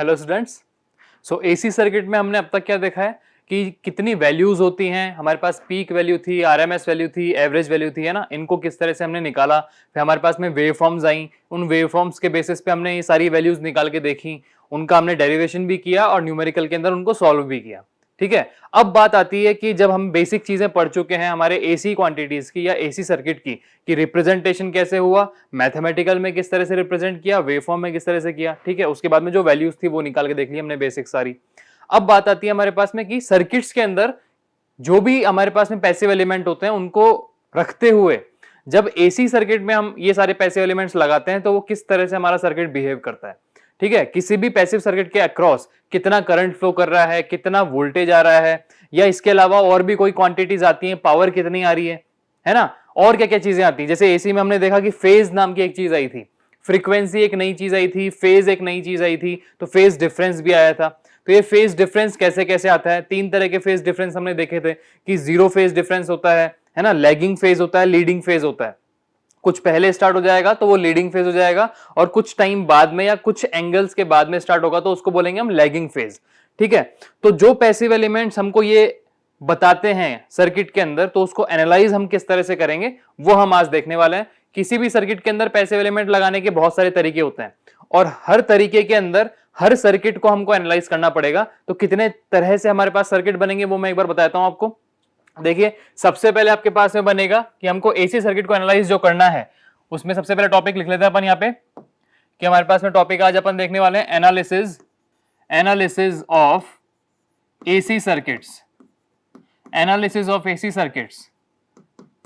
Hello students. So AC circuit में हमने अब तक क्या देखा है कि कितनी वैल्यूज होती हैं। हमारे पास पीक वैल्यू थी, आरएमएस वैल्यू थी, एवरेज वैल्यू थी, है ना। इनको किस तरह से हमने निकाला, फिर हमारे पास में वेव फॉर्म्स आई, उन वेव फॉर्म्स के बेसिस पे हमने ये सारी वैल्यूज निकाल के देखी, उनका हमने डेरिवेशन भी किया और न्यूमेरिकल के अंदर उनको सॉल्व भी किया। ठीक है, अब बात आती है कि जब हम बेसिक चीजें पढ़ चुके हैं हमारे एसी क्वांटिटीज की या एसी सर्किट की, कि रिप्रेजेंटेशन कैसे हुआ, मैथमेटिकल में किस तरह से रिप्रेजेंट किया, वेव फॉर्म में किस तरह से किया। ठीक है, उसके बाद में जो वैल्यूज थी वो निकाल के देख ली हमने बेसिक सारी। अब बात आती है हमारे पास में कि सर्किट्स के अंदर जो भी हमारे पास में पैसिव एलिमेंट होते हैं उनको रखते हुए जब एसी सर्किट में हम ये सारे पैसिव एलिमेंट्स लगाते हैं तो वो किस तरह से हमारा सर्किट बिहेव करता है। ठीक है, किसी भी पैसिव सर्किट के अक्रॉस कितना करंट फ्लो कर रहा है, कितना वोल्टेज आ रहा है, या इसके अलावा और भी कोई क्वांटिटीज आती हैं, पावर कितनी आ रही है ना, और क्या क्या चीजें आती हैं। जैसे एसी में हमने देखा कि फेज नाम की एक चीज आई थी, फ्रीक्वेंसी एक नई चीज आई थी, फेज एक नई चीज आई थी, तो फेज डिफरेंस भी आया था। तो ये फेज डिफरेंस कैसे कैसे आता है, तीन तरह के फेज डिफरेंस हमने देखे थे कि जीरो फेज डिफरेंस होता है ना, लैगिंग फेज होता है, लीडिंग फेज होता है। कुछ पहले स्टार्ट हो जाएगा तो वो लीडिंग फेज हो जाएगा, और कुछ टाइम बाद में या कुछ एंगल्स के बाद में स्टार्ट होगा तो उसको बोलेंगे हम लैगिंग फेज। ठीक है, तो जो पैसिव एलिमेंट्स हमको ये बताते हैं सर्किट के अंदर, तो उसको एनालाइज हम किस तरह से करेंगे वो हम आज देखने वाले हैं। किसी भी सर्किट के अंदर पैसिव एलिमेंट लगाने के बहुत सारे तरीके होते हैं, और हर तरीके के अंदर हर सर्किट को हमको एनालाइज करना पड़ेगा। तो कितने तरह से हमारे पास सर्किट बनेंगे वो मैं एक बार बताता हूं आपको। देखिए, सबसे पहले आपके पास में बनेगा कि हमको एसी सर्किट को एनालाइज जो करना है, उसमें सबसे पहले टॉपिक लिख लेते हैं अपन यहाँ पे कि हमारे पास में टॉपिक आज अपन देखने वाले हैं analysis of AC circuits, analysis of AC circuits.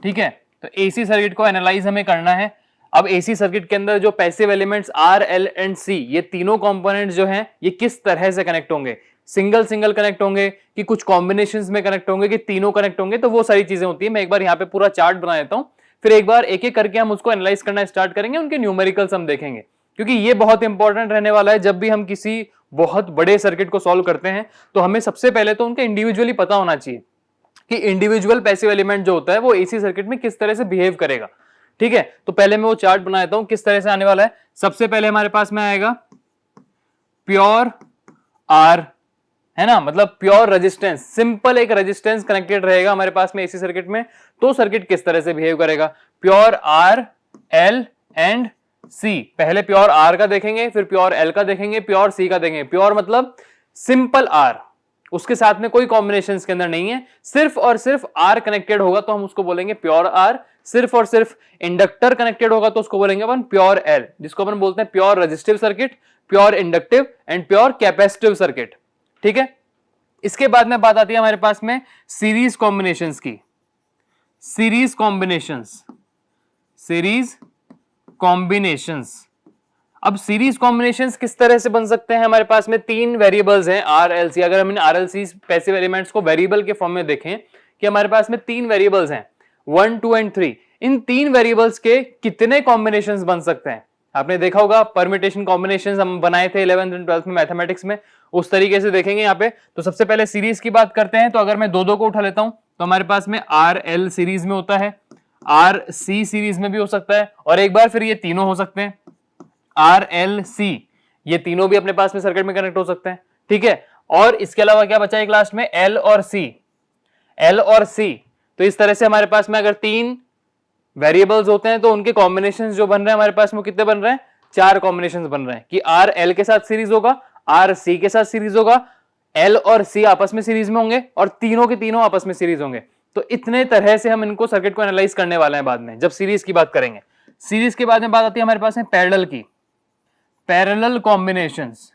ठीक है, तो एसी सर्किट को एनालाइज हमें करना है। अब एसी सर्किट के अंदर जो passive elements R, L and C, ये तीनों कंपोनेंट्स जो हैं ये किस तरह से कनेक्ट होंगे, सिंगल सिंगल कनेक्ट होंगे कि कुछ कॉम्बिनेशंस में कनेक्ट होंगे कि तीनों कनेक्ट होंगे, तो वो सारी चीजें होती है। मैं एक बार यहाँ पे पूरा चार्ट बना देता हूँ, फिर एक बार एक एक करके हम उसको एनालाइज करना स्टार्ट करेंगे, उनके न्यूमेरिकल्स हम देखेंगे, क्योंकि ये बहुत इंपॉर्टेंट रहने वाला है। जब भी हम किसी बहुत बड़े सर्किट को सॉल्व करते हैं तो हमें सबसे पहले तो उनके इंडिविजुअली पता होना चाहिए कि इंडिविजुअल पैसिव एलिमेंट जो होता है वो एसी सर्किट में किस तरह से बिहेव करेगा। ठीक है, तो पहले मैं वो चार्ट बना देता हूं किस तरह से आने वाला है। सबसे पहले हमारे पास में आएगा प्योर आर, है ना, मतलब प्योर रेजिस्टेंस, सिंपल एक रेजिस्टेंस कनेक्टेड रहेगा हमारे पास में एसी सर्किट में, तो सर्किट किस तरह से बिहेव करेगा। प्योर आर, एल एंड सी, पहले प्योर आर का देखेंगे, फिर प्योर एल का देखेंगे, प्योर सी का देखेंगे। प्योर मतलब सिंपल आर, उसके साथ में कोई कॉम्बिनेशन के अंदर नहीं है, सिर्फ और सिर्फ आर कनेक्टेड होगा तो हम उसको बोलेंगे प्योर आर। सिर्फ और सिर्फ इंडक्टर कनेक्टेड होगा तो उसको बोलेंगे अपन प्योर एल, जिसको अपन बोलते हैं pure resistive circuit, pure inductive and pure capacitive circuit. ठीक है, इसके बाद में बात आती है हमारे पास में सीरीज कॉम्बिनेशंस की। सीरीज कॉम्बिनेशंस, अब सीरीज कॉम्बिनेशंस किस तरह से बन सकते हैं। हमारे पास में तीन वेरिएबल्स हैं आर, एल, सी। अगर हम इन R, L, C passive elements को वेरिएबल के फॉर्म में देखें कि हमारे पास में तीन वेरिएबल्स हैं 1, 2 एंड 3, इन तीन वेरिएबल्स के कितने कॉम्बिनेशंस बन सकते हैं। आपने देखा होगा परम्यूटेशन कॉम्बिनेशंस हम बनाए थे 11th एंड 12th में मैथमेटिक्स में, उस तरीके से देखेंगे यहाँ पे। तो सबसे पहले सीरीज की बात करते हैं, तो अगर मैं दो दो को उठा लेता हूं तो हमारे पास में आर, एल सीरीज में होता है, आर, सी सीरीज में भी हो सकता है, और एक बार फिर ये तीनों हो सकते हैं आर, एल, सी, ये तीनों भी अपने पास में सर्किट में कनेक्ट हो सकते हैं। ठीक है, और इसके अलावा क्या बचा एक लास्ट में, एल और सी, एल और सी। तो इस तरह से हमारे पास में अगर तीन वेरिएबल्स होते हैं तो उनके कॉम्बिनेशंस जो बन रहे हैं हमारे पास में कितने बन रहे हैं, चार कॉम्बिनेशंस बन रहे हैं कि आर एल के साथ सीरीज होगा, आर सी के साथ सीरीज होगा, एल और सी आपस में सीरीज में होंगे, और तीनों के तीनों आपस में सीरीज होंगे। तो इतने तरह से हम इनको सर्किट को एनालाइज करने वाले हैं बाद में जब सीरीज की बात करेंगे। सीरीज के बाद में बात आती है हमारे पास में पैरेलल की, पैरेलल कॉम्बिनेशंस।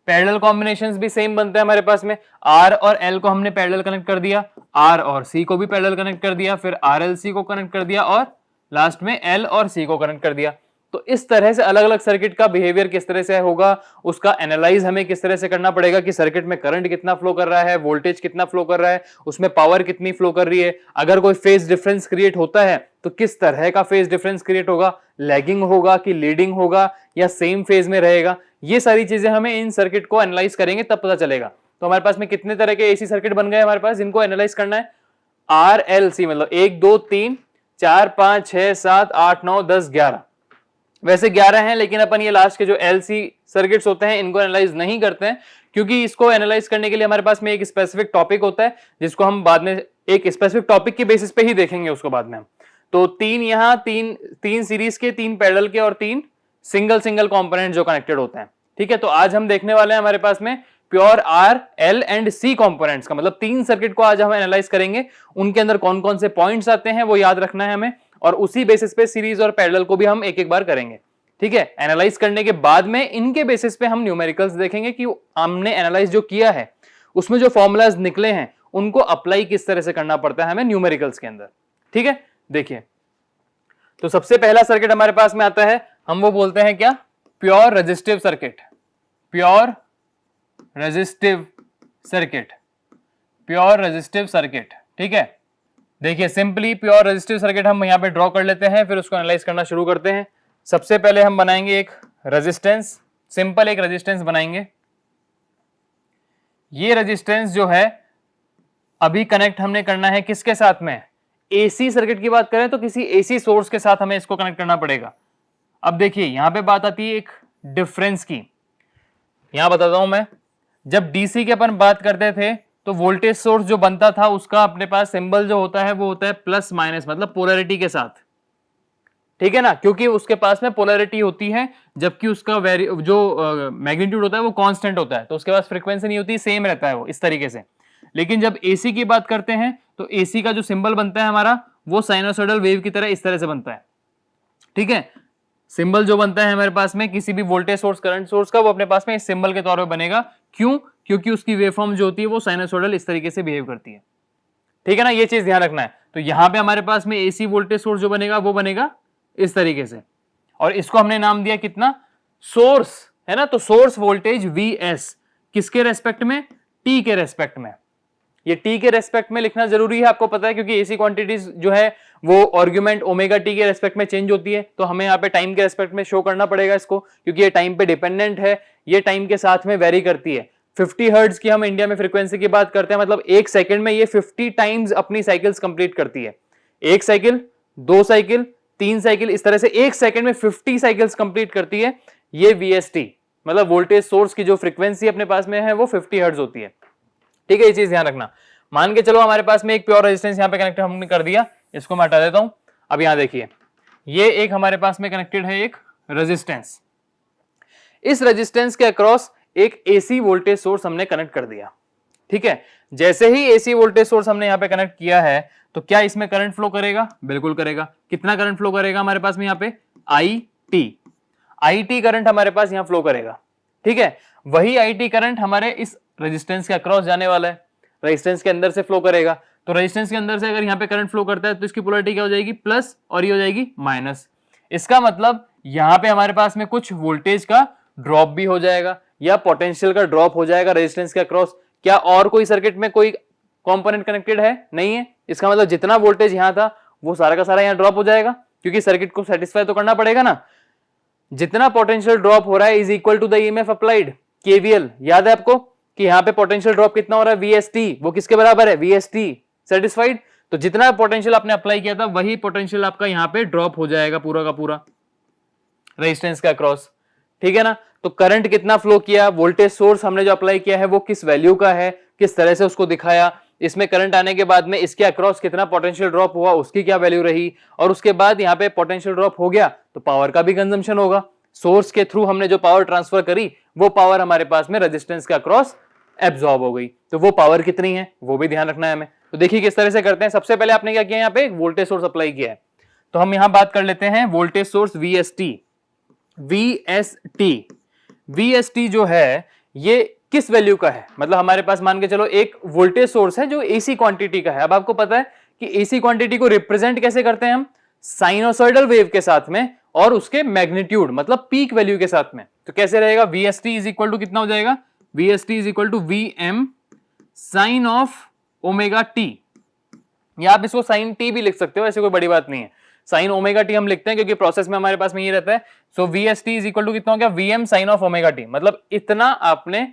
पैरेलल कॉम्बिनेशंस भी सेम बनते हैं हमारे पास में, आर और एल को हमने पैरेलल कनेक्ट कर दिया, आर और सी को भी पैरेलल कनेक्ट कर दिया, फिर आर एल सी को कनेक्ट कर दिया, और लास्ट में एल और सी को कनेक्ट कर दिया। तो इस तरह से अलग अलग सर्किट का बिहेवियर किस तरह से होगा, उसका एनालाइज हमें किस तरह से करना पड़ेगा कि सर्किट में करंट कितना फ्लो कर रहा है, वोल्टेज कितना फ्लो कर रहा है, उसमें पावर कितनी फ्लो कर रही है, अगर कोई फेज डिफरेंस क्रिएट होता है तो किस तरह का फेज डिफरेंस क्रिएट होगा, लैगिंग होगा कि लीडिंग होगा या सेम फेज में रहेगा। ये सारी चीजें हमें इन सर्किट को एनालाइज करेंगे तब पता चलेगा। तो हमारे पास में कितने तरह के एसी सर्किट बन गए हमारे पास, इनको एनालाइज करना है। आर, एल, सी मतलब 1, 2, 3, 4, 5, 6, 7, 8, 9, 10, 11, वैसे 11 हैं, लेकिन अपन ये लास्ट के जो एलसी सर्किट्स होते हैं इनको एनालाइज नहीं करते हैं, क्योंकि इसको एनालाइज करने के लिए हमारे पास में एक स्पेसिफिक टॉपिक होता है, जिसको हम बाद में एक स्पेसिफिक टॉपिक के बेसिस पे ही देखेंगे उसको बाद में हम। तो तीन यहाँ तीन सीरीज के, 3 पैरेलल के और 3 सिंगल कंपोनेंट जो कनेक्टेड होते हैं। ठीक है, तो आज हम देखने वाले हैं हमारे पास में pure R, L and C components का, मतलब 3 सर्किट को आज हम एनालाइज करेंगे। उनके अंदर कौन कौन से पॉइंट्स आते हैं वो याद रखना है हमें, और उसी बेसिस पे सीरीज और पैरेलल को भी हम एक एक बार करेंगे। ठीक है, एनालाइज करने के बाद में इनके बेसिस पे हम न्यूमेरिकल्स देखेंगे कि हमने एनालाइज जो किया है उसमें जो फॉर्मूलाज निकले हैं उनको अप्लाई किस तरह से करना पड़ता है हमें न्यूमेरिकल्स के अंदर। ठीक है, देखिए, तो सबसे पहला सर्किट हमारे पास में आता है, हम वो बोलते हैं क्या, pure resistive circuit. Pure resistive circuit, pure resistive circuit. ठीक है, देखिए सिंपली प्योर रेजिस्टिव सर्किट हम यहां पे ड्रॉ कर लेते हैं, फिर उसको एनालाइज करना शुरू करते हैं। सबसे पहले हम बनाएंगे एक रेजिस्टेंस, सिंपल एक रेजिस्टेंस बनाएंगे। ये रेजिस्टेंस जो है अभी कनेक्ट हमने करना है किसके साथ में, एसी सर्किट की बात करें तो किसी एसी सोर्स के साथ हमें इसको कनेक्ट करना पड़ेगा। अब देखिए यहां पे बात आती है एक डिफरेंस की, यहां बताता हूं मैं, जब डीसी की अपन बात करते थे तो वोल्टेज सोर्स जो बनता था उसका अपने पास सिंबल जो होता है वो होता है प्लस माइनस, मतलब पोलैरिटी के साथ। ठीक है ना, क्योंकि उसके पास में पोलैरिटी होती है, जबकि उसका जो मैग्नीट्यूड होता है वो कांस्टेंट होता है, तो उसके पास फ्रीक्वेंसी नहीं होती, सेम रहता है वो इस तरीके से। लेकिन जब एसी की बात करते हैं तो एसी का जो सिंबल बनता है हमारा वो साइनोसॉइडल वेव की तरह इस तरह से बनता है। ठीक है, सिंबल जो बनता है हमारे पास में किसी भी वोल्टेज सोर्स, करंट सोर्स का, वो अपने पास में इस सिंबल के तौर पे बनेगा। क्यों? क्योंकि उसकी वेवफॉर्म जो होती है वो साइनोसॉइडल इस तरीके से बिहेव करती है। ठीक है ना, ये चीज ध्यान रखना है। तो यहां पे हमारे पास में एसी वोल्टेज सोर्स जो बनेगा वो बनेगा इस तरीके से, और इसको हमने नाम दिया कितना, सोर्स, है ना। तो सोर्स वोल्टेज Vs किसके रेस्पेक्ट में, टी के रेस्पेक्ट में। ये टी के रेस्पेक्ट में लिखना जरूरी है, आपको पता है, क्योंकि एसी क्वांटिटीज जो है वो आर्गुमेंट ओमेगा टी के रेस्पेक्ट में चेंज होती है, तो हमें यहाँ पे टाइम के रेस्पेक्ट में शो करना पड़ेगा इसको, क्योंकि ये टाइम पे डिपेंडेंट है, ये टाइम के साथ में वेरी करती है। 50 हर्ट्ज की हम इंडिया में फ्रीक्वेंसी की बात करते हैं, मतलब एक सेकंड में ये 50 टाइम्स अपनी साइकिल्स कंप्लीट करती है। एक साइकिल, 2 साइकिल, 3 साइकिल, इस तरह से एक सेकंड में 50 साइकिल्स कंप्लीट करती है। ये VST, मतलब वोल्टेज सोर्स की जो फ्रीक्वेंसी अपने पास में है वो 50 हर्ट्ज होती है। ठीक है, ये चीज ध्यान रखना। मान के चलो हमारे पास में एक प्योर रेजिस्टेंस यहाँ पे कनेक्ट हमने कर दिया, इसको मैं हटा देता हूं। अब यहां देखिए, ये एक हमारे पास में कनेक्टेड है एक रेजिस्टेंस, इस रेजिस्टेंस के अक्रॉस एक एसी वोल्टेज सोर्स हमने कनेक्ट कर दिया। ठीक है, जैसे ही एसी वोल्टेज सोर्स हमने यहाँ पे कनेक्ट किया है तो क्या इसमें करंट फ्लो करेगा, बिल्कुल करेगा। कितना करंट फ्लो करेगा हमारे पास में यहाँ पे, IT करंट हमारे पास यहाँ फ्लो करेगा। ठीक है, वही IT करंट हमारे इस रेजिस्टेंस के अक्रॉस जाने वाला है, रेजिस्टेंस के अंदर से फ्लो करेगा। तो रेजिस्टेंस के अंदर से अगर यहाँ पे करंट फ्लो करता है तो इसकी पोलैरिटी क्या हो जाएगी, प्लस, और ये हो जाएगी माइनस। इसका मतलब यहाँ पे हमारे पास में कुछ वोल्टेज का ड्रॉप भी हो जाएगा, या पोटेंशियल का ड्रॉप हो जाएगा रेजिस्टेंस के अक्रॉस। क्या और कोई सर्किट में कोई कंपोनेंट कनेक्टेड है, नहीं है। इसका मतलब जितना वोल्टेज यहाँ था वो सारा का सारा यहाँ ड्रॉप हो जाएगा, क्योंकि सर्किट को सेटिस्फाई तो करना पड़ेगा ना। जितना पोटेंशियल ड्रॉप हो रहा है is equal to the EMF applied, KVL। याद है आपको कि यहाँ पे पोटेंशियल ड्रॉप कितना हो रहा है, VST, वो किसके बराबर है, VST सेटिस्फाइड। तो जितना पोटेंशियल आपने अप्लाई किया था वही पोटेंशियल आपका यहाँ पे ड्रॉप हो जाएगा पूरा का पूरा रेजिस्टेंस का अक्रॉस। ठीक है ना, तो करंट कितना फ्लो किया, वोल्टेज सोर्स हमने जो अप्लाई किया है वो किस वैल्यू का है, किस तरह से उसको दिखाया, इसमें करंट आने के बाद में इसके अक्रॉस कितना पोटेंशियल ड्रॉप हुआ, उसकी क्या वैल्यू रही, और उसके बाद यहाँ पे पोटेंशियल ड्रॉप हो गया तो पावर का भी कंजम्पशन होगा। सोर्स के थ्रू हमने जो पावर ट्रांसफर करी वो पावर हमारे पास में रेजिस्टेंस के अक्रॉस एब्जॉर्ब हो गई, तो वो पावर कितनी है वो भी ध्यान रखना है हमें। तो देखिए किस तरह से करते हैं। सबसे पहले आपने क्या किया, यहाँ पे वोल्टेज सोर्स अप्लाई किया है, तो हम यहां बात कर लेते हैं वोल्टेज सोर्स VST जो है ये किस वैल्यू का है, मतलब हमारे पास मान के चलो एक वोल्टेज सोर्स है जो एसी क्वांटिटी का है। अब आपको पता है कि एसी क्वांटिटी को रिप्रेजेंट कैसे करते हैं हम, साइनोसॉइडल वेव के साथ में और उसके मैग्नीट्यूड मतलब पीक वैल्यू के साथ में। तो कैसे रहेगा, VST इज इक्वल टू कितना हो जाएगा, VST is equal to VM sine of omega T, या आप इसको साइन टी भी लिख सकते हो, ऐसे कोई बड़ी बात नहीं है। साइन ओमेगा टी हम लिखते हैं क्योंकि प्रोसेस में हमारे पास में ये रहता है। So VST is equal to कितना हो गया, VM sine of omega T, मतलब इतना आपने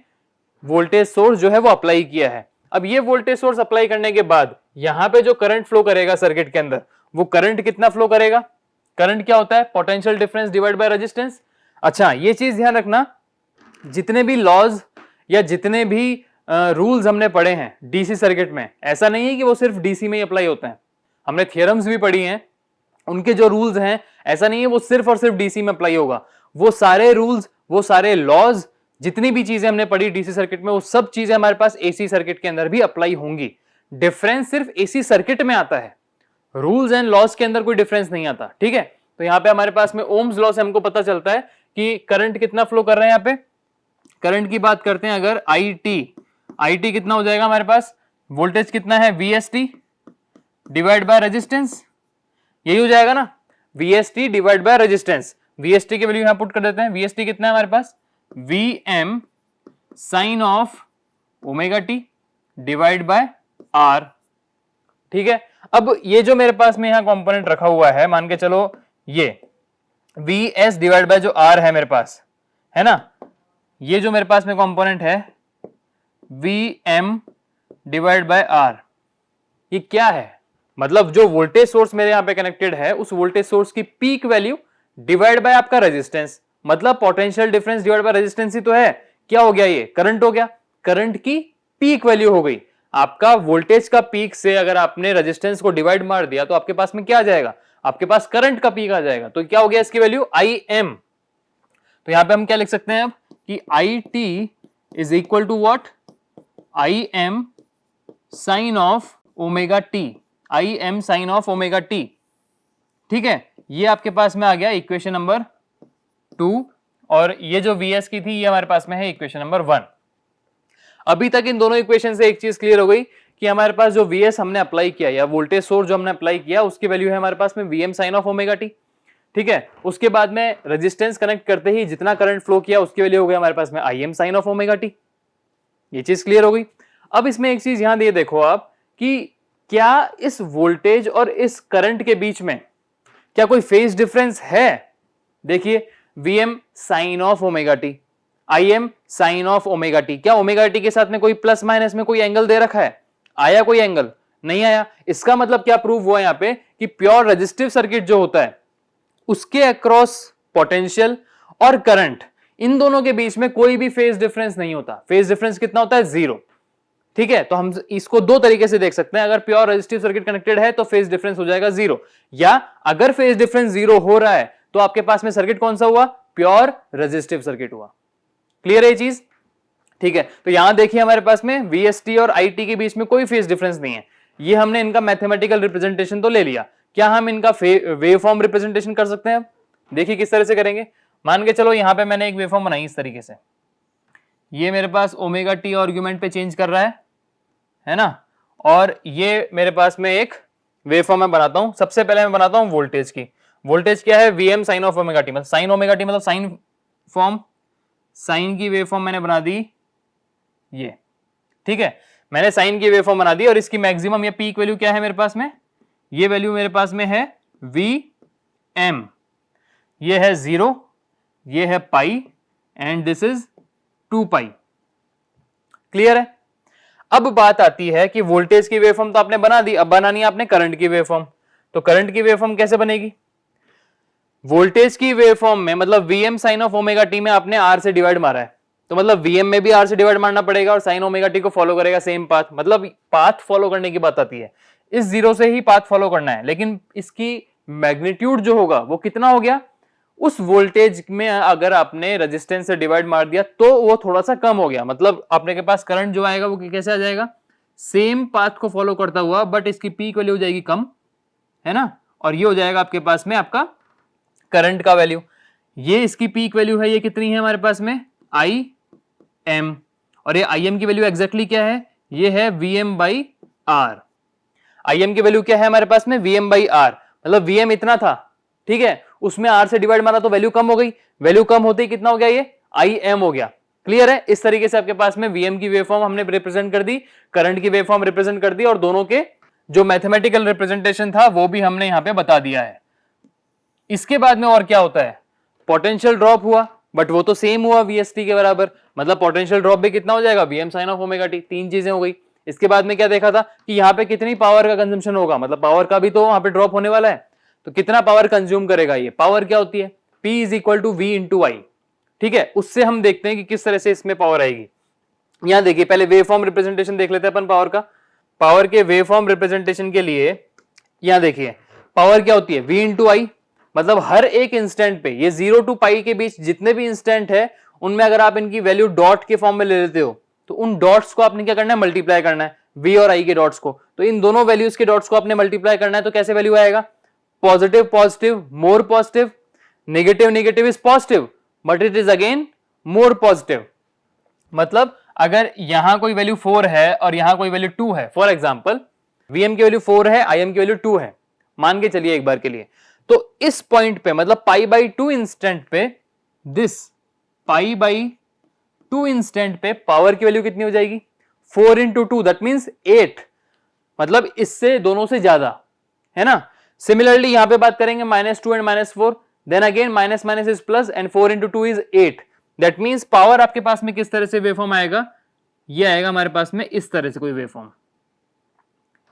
वोल्टेज सोर्स जो है वो अप्लाई किया है। अब ये वोल्टेज सोर्स अप्लाई करने के बाद यहां पे जो करंट फ्लो करेगा सर्किट के अंदर, वो करंट कितना फ्लो करेगा, करंट क्या होता है? Potential difference divide by resistance. अच्छा, ये चीज ध्यान रखना, जितने भी लॉज या जितने भी रूल्स हमने पढ़े हैं डीसी सर्किट में, ऐसा नहीं है कि वो सिर्फ डीसी में ही अप्लाई होते हैं। हमने थियरम्स भी पढ़ी हैं, उनके जो रूल्स हैं ऐसा नहीं है वो सिर्फ और सिर्फ डीसी में अप्लाई होगा। वो सारे रूल्स, वो सारे लॉज, जितनी भी चीजें हमने पढ़ी डीसी सर्किट में, वो सब चीजें हमारे पास एसी सर्किट के अंदर भी अप्लाई होंगी। डिफरेंस सिर्फ एसी सर्किट में आता है, रूल्स एंड लॉज के अंदर कोई डिफरेंस नहीं आता। ठीक है, तो यहां पे हमारे पास में ओम्स लॉ से हमको पता चलता है कि करंट कितना फ्लो कर रहे हैं। यहां पे करंट की बात करते हैं अगर, आई कितना हो जाएगा हमारे पास, वोल्टेज कितना है, वीएसटी डिवाइड बाय रेजिस्टेंस, यही हो जाएगा ना, VST divide by resistance. VST की वैल्यू यहां पुट कर देते हैं, वीएसटी कितना है हमारे पास, VM sine of omega T divide by R. ठीक है, अब ये जो मेरे पास में यहां कंपोनेंट रखा हुआ है, मान के चलो ये वीएस डिवाइड बाय जो आर है मेरे पास, है ना, ये जो मेरे पास में कंपोनेंट है वीएम डिवाइड बाय आर, ये क्या है? मतलब जो वोल्टेज सोर्स मेरे यहां पे कनेक्टेड है, उस वोल्टेज सोर्स की पीक वैल्यू डिवाइड बाय आपका रेजिस्टेंस, मतलब potential difference divide by resistance ही तो है। क्या हो गया? ये करंट हो गया, करंट की पीक वैल्यू हो गई। आपका वोल्टेज का पीक से अगर आपने रेजिस्टेंस को डिवाइड मार दिया तो आपके पास में क्या आ जाएगा? आपके पास करंट का पीक आ जाएगा। तो क्या हो गया इसकी वैल्यू? I am. तो यहां पे हम क्या लिख सकते हैं अब कि I T is equal to what, I M sine of omega T, I M sine of omega T. ठीक है, ये आपके पास में आ गया इक्वेशन नंबर 2, और ये जो वीएस की थी ये हमारे पास में है इक्वेशन नंबर 1। अभी तक इन दोनों इक्वेशन से एक चीज क्लियर हो गई कि हमारे पास जो वीएस हमने अप्लाई किया या वोल्टेज सोर्स जो हमने अप्लाई किया उसकी वैल्यू है हमारे पास में VM sine of omega T. ठीक है, उसके बाद में रेजिस्टेंस कनेक्ट करते ही जितना करंट फ्लो किया उसकी वैल्यू हो गई हमारे पास में I M sine of omega T. ये चीज क्लियर हो गई। अब इसमें एक चीज यहां दे देखो आप कि क्या इस वोल्टेज और इस करंट के बीच में क्या कोई फेज डिफरेंस है? देखिए, VM sine of omega T, I M sine of omega T, क्या ओमेगा टी के साथ में कोई प्लस माइनस में कोई एंगल दे रखा है? आया कोई एंगल? नहीं आया। इसका मतलब क्या प्रूव हुआ यहां पे कि प्योर रेजिस्टिव सर्किट जो होता है उसके अक्रॉस पोटेंशियल और करंट, इन दोनों के बीच में कोई भी फेज डिफरेंस नहीं होता। फेज डिफरेंस कितना होता है? 0। ठीक है, तो हम इसको दो तरीके से देख सकते हैं। अगर प्योर रेजिस्टिव सर्किट कनेक्टेड है तो फेज डिफरेंस हो जाएगा 0, या अगर फेज डिफरेंस 0 हो रहा है तो आपके पास में सर्किट कौन सा हुआ? प्योर रेजिस्टिव सर्किट हुआ। क्लियर है ये चीज? ठीक है, तो यहां देखिए हमारे पास में वीएसटी और आईटी के बीच में कोई फेज डिफरेंस नहीं है। ये हमने इनका मैथमेटिकल रिप्रेजेंटेशन तो ले लिया, क्या हम इनका वेव फॉर्म रिप्रेजेंटेशन कर सकते हैं? अब देखिए किस तरह से करेंगे। मान के चलो यहां पे मैंने एक वेव फॉर्म बनाई इस तरीके से, ये मेरे पास ओमेगा टी आर्गुमेंट पे चेंज कर रहा है ना, और ये मेरे पास में एक वेव फॉर्म मैं बनाता हूं। सबसे पहले मैं बनाता हूं वोल्टेज की। वोल्टेज क्या है? VM sine of omega T, मतलब साइन ओमेगा टी मतलब साइन फॉर्म, साइन की वेव फॉर्म मैंने बना दी ये। ठीक है, मैंने साइन की वेव फॉर्म बना दी और इसकी मैक्सिमम या पीक वैल्यू क्या है मेरे पास में? ये वैल्यू मेरे पास में है वी एम, ये है 0, ये है pi, and this is 2 pi. Clear है? अब बात आती है कि वोल्टेज की वेवफॉर्म तो आपने बना दी, अब बनानी है आपने करंट की वेवफॉर्म। तो करंट की वेवफॉर्म कैसे बनेगी? वोल्टेज की वेवफॉर्म में मतलब VM sine of omega T में आपने आर से डिवाइड मारा है, तो मतलब वीएम में भी आर से डिवाइड मारना पड़ेगा और साइन ओमेगा टी को फॉलो करेगा सेम पाथ। मतलब पाथ फॉलो करने की बात आती है, इस 0 से ही पाथ फॉलो करना है, लेकिन इसकी मैग्नीट्यूड जो होगा वो कितना हो गया? उस वोल्टेज में अगर आपने रेजिस्टेंस से डिवाइड मार दिया तो वो थोड़ा सा कम हो गया। मतलब आपने के पास करंट जो आएगा वो कैसे आ जाएगा? सेम पाथ को फॉलो करता हुआ, बट इसकी पीक वैल्यू हो जाएगी कम, है ना, और ये हो जाएगा आपके पास में आपका करंट का वैल्यू। ये इसकी पीक वैल्यू है, ये कितनी है हमारे पास में? आई एम, और ये आई एम की वैल्यू एग्जैक्टली क्या है? ये है V M by R. I M की वैल्यू क्या है हमारे पास में? वी एम बाई आर, मतलब वी एम इतना था, ठीक है, उसमें आर से डिवाइड मारा तो वैल्यू कम हो गई, वैल्यू कम होते ही कितना हो गया? ये आई एम हो गया। क्लियर है? इस तरीके से आपके पास में वीएम की वेवफॉर्म हमने रिप्रेजेंट कर दी, करंट की वेवफॉर्म रिप्रेजेंट कर दी, और दोनों के जो मैथमेटिकल रिप्रेजेंटेशन था वो भी हमने यहां पे बता दिया है। इसके बाद में और क्या होता है? पोटेंशियल ड्रॉप हुआ, बट वो तो सेम हुआ वीएसटी के बराबर, मतलब पोटेंशियल ड्रॉप भी कितना हो जाएगा? VM sine of omega T. तीन चीजें हो गई। इसके बाद में क्या देखा था कि यहाँ पे कितनी पावर का कंजम्पशन होगा, मतलब पावर का भी तो वहां पे ड्रॉप होने वाला है। तो कितना पावर कंज्यूम करेगा ये? पावर क्या होती है? P is equal to V into I, ठीक है। उससे हम देखते हैं कि किस तरह से इसमें पावर आएगी। यहां देखिए, पहले वेवफॉर्म रिप्रेजेंटेशन देख लेते हैं अपन पावर का। पावर के वेवफॉर्म रिप्रेजेंटेशन के लिए यहां देखिए पावर क्या होती है? V इंटू आई, मतलब हर एक इंस्टेंट पे, ये 0 टू पाई के बीच जितने भी इंस्टेंट है उनमें अगर आप इनकी वैल्यू डॉट के फॉर्म में ले लेते हो तो उन डॉट्स को आपने क्या करना है? मल्टीप्लाई करना है V और I के डॉट्स को। तो इन दोनों वैल्यूज के डॉट्स को आपने मल्टीप्लाई करना है, तो कैसे वैल्यू आएगा? Positive positive more positive, negative negative is positive but it is again more positive. मतलब अगर यहां कोई वैल्यू 4 है और यहां कोई वैल्यू 2 है, फॉर एग्जांपल Vm की वैल्यू 4 है, Im की वैल्यू 2 है, मान के चलिए एक बार के लिए, तो इस पॉइंट पे मतलब पाई बाई 2 इंस्टेंट पे, दिस पाई बाई 2 इंस्टेंट पे पावर की वैल्यू कितनी हो जाएगी? 4 इंटू 2 दैट मीन्स 8, मतलब इससे दोनों से ज्यादा, है ना। सिमिलरली यहां पे बात करेंगे -2 and -4, then again minus minus is plus and 4 into 2 is 8। That means power आपके पास में किस तरह से वेवफॉर्म आएगा? ये आएगा हमारे पास में इस तरह से कोई वेवफॉर्म,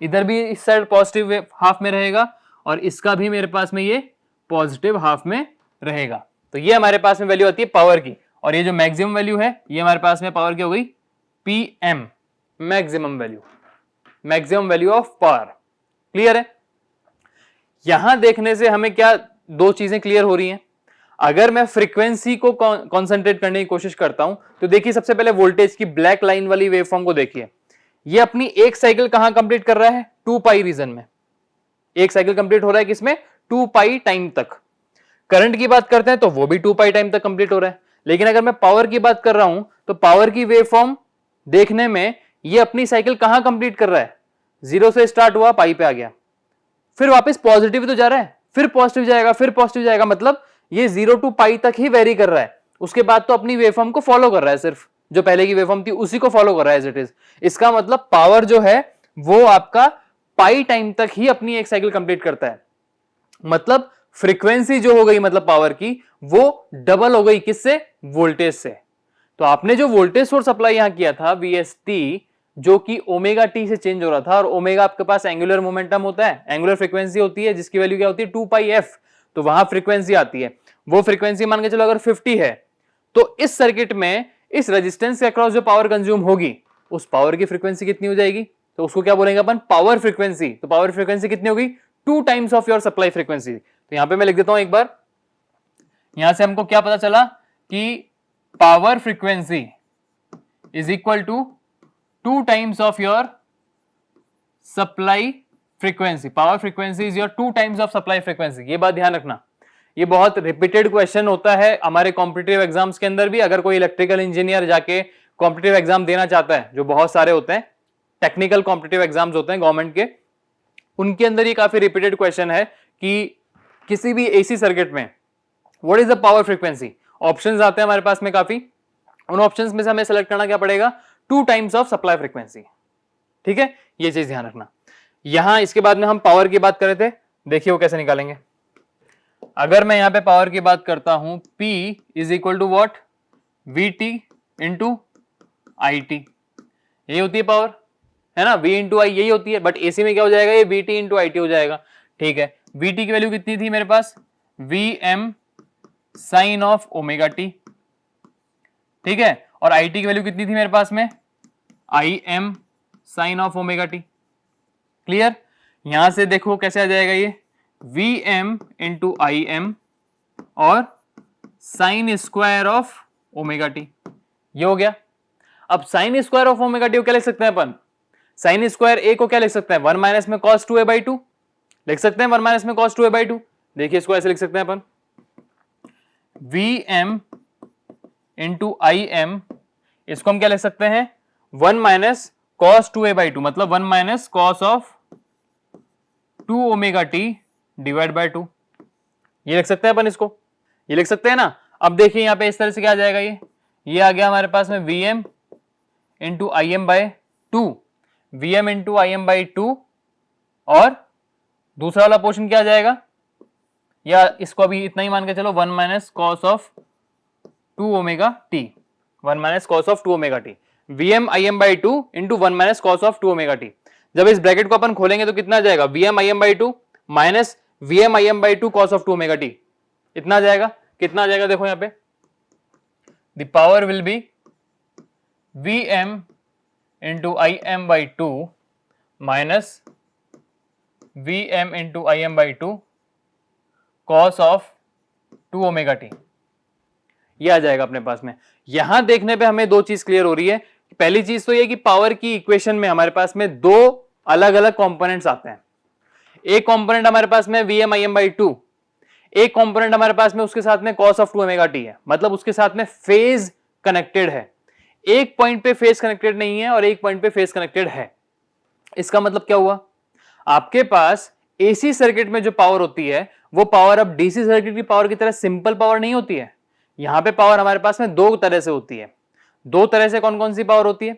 इधर भी इस साइड पॉजिटिव हाफ में रहेगा और इसका भी मेरे पास में ये पॉजिटिव हाफ में रहेगा। तो ये हमारे पास में वैल्यू आती है पावर की, और ये जो मैक्सिमम वैल्यू है ये हमारे पास में पावर की हो गई PM, maximum value, maximum value of power. Clear है? यहां देखने से हमें क्या दो चीजें क्लियर हो रही हैं। अगर मैं फ्रीक्वेंसी को कॉन्सेंट्रेट करने की कोशिश करता हूं तो देखिए, सबसे पहले वोल्टेज की ब्लैक लाइन वाली वेवफॉर्म को देखिए, ये अपनी एक साइकिल कहां कंप्लीट कर रहा है? 2 पाई रीजन में। एक साइकिल कंप्लीट हो रहा है किसमें? 2 पाई टाइम तक। करंट की बात करते हैं तो वो भी 2 पाई टाइम तक कंप्लीट हो रहा है। लेकिन अगर मैं पावर की बात कर रहा हूं तो पावर की वेवफॉर्म देखने में ये अपनी साइकिल कहां कंप्लीट कर रहा है? 0 से स्टार्ट हुआ, पाई पे आ गया, फिर वापस पॉजिटिव तो जा रहा है, फिर पॉजिटिव जाएगा, फिर पॉजिटिव जाएगा, मतलब ये 0 टू पाई तक ही वेरी कर रहा है। उसके बाद तो अपनी वेवफॉर्म को फॉलो कर रहा है, सिर्फ जो पहले की वेवफॉर्म थी उसी को फॉलो कर रहा है एज इट इज। इसका मतलब पावर जो है वो आपका पाई टाइम तक ही अपनी एक साइकिल कंप्लीट करता है। मतलब फ्रीक्वेंसी जो हो गई मतलब पावर की, वो डबल हो गई किससे? वोल्टेज से। तो आपने जो वोल्टेज सोर्स अप्लाई यहां किया था VST, जो कि ओमेगा टी से चेंज हो रहा था, और ओमेगा आपके पास एंगुलर मोमेंटम होता है, एंगुलर फ्रीक्वेंसी होती है जिसकी वैल्यू क्या होती है? 2 पाई f। तो वहां फ्रीक्वेंसी आती है, वो फ्रीक्वेंसी मान के चलो अगर 50 है, तो इस सर्किट में इस रेजिस्टेंस के अक्रॉस जो पावर कंज्यूम होगी उस पावर की फ्रीक्वेंसी कितनी हो जाएगी? तो उसको क्या बोलेंगे अपन? Power frequency. तो पावर फ्रीक्वेंसी कितनी होगी? 2 times of your supply frequency. तो यहां पे मैं लिख देता हूं एक बार, यहां से हमको क्या पता चला कि power frequency is equal to 2 times of your supply frequency. Power frequency is your 2 times of supply frequency. ये बात ध्यान रखना, ये बहुत रिपीटेड क्वेश्चन होता है हमारे कॉम्पिटिटिव एग्जाम्स के अंदर भी। अगर कोई इलेक्ट्रिकल इंजीनियर जाके कॉम्पिटिटिव एग्जाम देना चाहता है, जो बहुत सारे होते हैं, टेक्निकल कॉम्पिटिटिव एग्जाम्स होते हैं गवर्नमेंट के, उनके अंदर ये काफी रिपीटेड क्वेश्चन है कि किसी भी एसी सर्किट में what is the power frequency. Options आते हैं हमारे पास में काफी, उन ऑप्शंस में से हमें सेलेक्ट करना क्या पड़ेगा? 2 टाइम्स ऑफ सप्लाई फ्रीक्वेंसी। ठीक है, ये चीज ध्यान रखना। यहां इसके बाद में हम पावर की बात कर रहे थे, देखिए वो कैसे निकालेंगे। अगर मैं यहां पे पावर की बात करता हूं, P is equal to what? VT into IT, यही होती है पावर, है ना। V इंटू आई यही होती है, बट AC में क्या हो जाएगा? ये VT इंटू IT हो जाएगा। ठीक है, VT की वैल्यू कितनी थी मेरे पास? VM sine of omega T. ठीक है, और IT की वैल्यू कितनी थी मेरे पास में? IM sine of omega T. Clear? यहां से देखो कैसे आ जाएगा ये, VM इंटू IM और sine square of omega T, ये हो गया। अब sine square of omega T को क्या लिख सकते हैं अपन? साइन स्क्वायर ए को क्या लिख सकते हैं? 1 माइनस में cos 2a/2 लिख सकते हैं, 1 माइनस में cos 2a/2। देखिए इसको ऐसे लिख सकते हैं अपन, VM इंटू IM, इसको हम क्या लिख सकते हैं? 1 माइनस cos 2a/2, मतलब 1 minus cos of 2 omega T divide bye 2, ये लिख सकते हैं अपन, इसको ये लिख सकते हैं ना। अब देखिए यहां पे इस तरह से क्या आ जाएगा, ये आ गया हमारे पास में VM into IM/2, VM into IM/2, और दूसरा वाला पोर्शन क्या आ जाएगा, या इसको अभी इतना ही मान के चलो, 1 minus cos of 2 omega T, 1 minus cos of 2 omega T, VM IM/2 into 1 minus cos of 2 omega T. जब इस ब्रैकेट को अपन खोलेंगे तो कितना आ जाएगा? VM IM/2 minus Vm/Im/2 cos of 2 omega t, इतना आ जाएगा। कितना आ जाएगा देखो यहां पे, the power will be Vm into Im/2 minus Vm into Im/2 cos of 2 omega T, ये आ जाएगा अपने पास में। यहां देखने पे हमें दो चीज क्लियर हो रही है। पहली चीज तो ये कि पावर की इक्वेशन में हमारे पास में दो अलग अलग कंपोनेंट्स आते हैं। एक कंपोनेंट हमारे पास में Vm/Im/2, एक कंपोनेंट हमारे पास में उसके साथ में cos of 2 ओमेगा टी है, मतलब उसके साथ में फेज कनेक्टेड है। एक पॉइंट पे फेज कनेक्टेड नहीं है और एक पॉइंट पे फेज कनेक्टेड है। इसका मतलब क्या हुआ, आपके पास एसी सर्किट में जो पावर होती है वो पावर अब डीसी सर्किट की पावर की तरह सिंपल पावर नहीं होती है। यहां पे पावर हमारे पास में दो तरह से होती है। दो तरह से कौन कौन सी पावर होती है,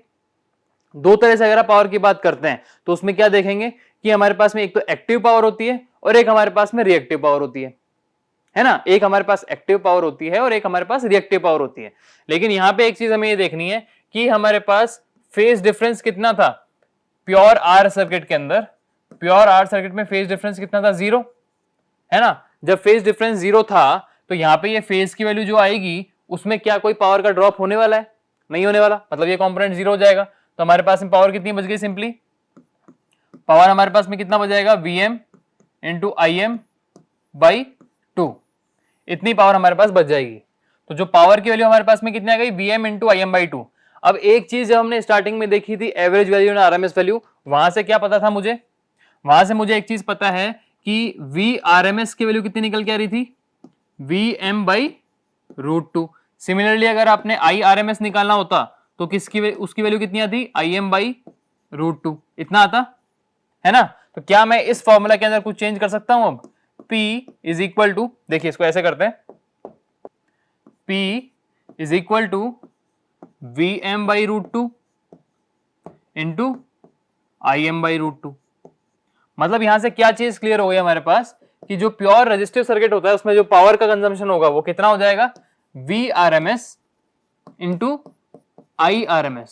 दो तरह से अगर आप पावर की बात करते हैं तो उसमें क्या देखेंगे कि हमारे पास में एक तो एक्टिव पावर होती है और एक हमारे पास में रिएक्टिव पावर होती है ना। एक हमारे पास एक्टिव पावर होती है और एक हमारे पास रिएक्टिव पावर होती है। लेकिन यहां पे एक चीज हमें ये देखनी है कि हमारे पास फेज डिफरेंस कितना था प्योर आर सर्किट के अंदर। प्योर आर सर्किट में फेज डिफरेंस कितना था, जीरो, है ना। जब फेज डिफरेंस जीरो था तो यहां पे ये फेज की वैल्यू जो आएगी उसमें क्या कोई पावर का ड्रॉप होने वाला है, नहीं होने वाला, मतलब ये कंपोनेंट जीरो हो जाएगा। तो हमारे पास में पावर कितनी बच गई, सिंपली पावर हमारे पास में कितना बच जाएगा, Vm into Im/2, इतनी पावर हमारे पास बच जाएगी। तो जो पावर की वैल्यू हमारे पास में कितनी आ गई, Vm into Im/2। अब एक चीज जब हमने स्टार्टिंग में देखी थी एवरेज वैल्यू और आरएमएस वैल्यू, वहां से क्या पता था मुझे, वहां से मुझे एक चीज पता है कि Vrms की वैल्यू कितनी निकल के आ रही थी, Vm/√2। सिमिलरली अगर आपने Irms निकालना होता तो उसकी वैल्यू कितनी आती, Im/√2, इतना आता है ना। तो क्या मैं इस फॉर्मूला के अंदर कुछ चेंज कर सकता हूं अब, P इज इक्वल टू, देखिए इसको ऐसे करते हैं, P is equal to Vm/√2 into Im/√2। मतलब यहां से क्या चीज क्लियर हो गई हमारे पास कि जो प्योर रेजिस्टिव सर्किट होता है उसमें जो पावर का कंजम्पशन होगा वो कितना हो जाएगा, Vrms इंटू Irms।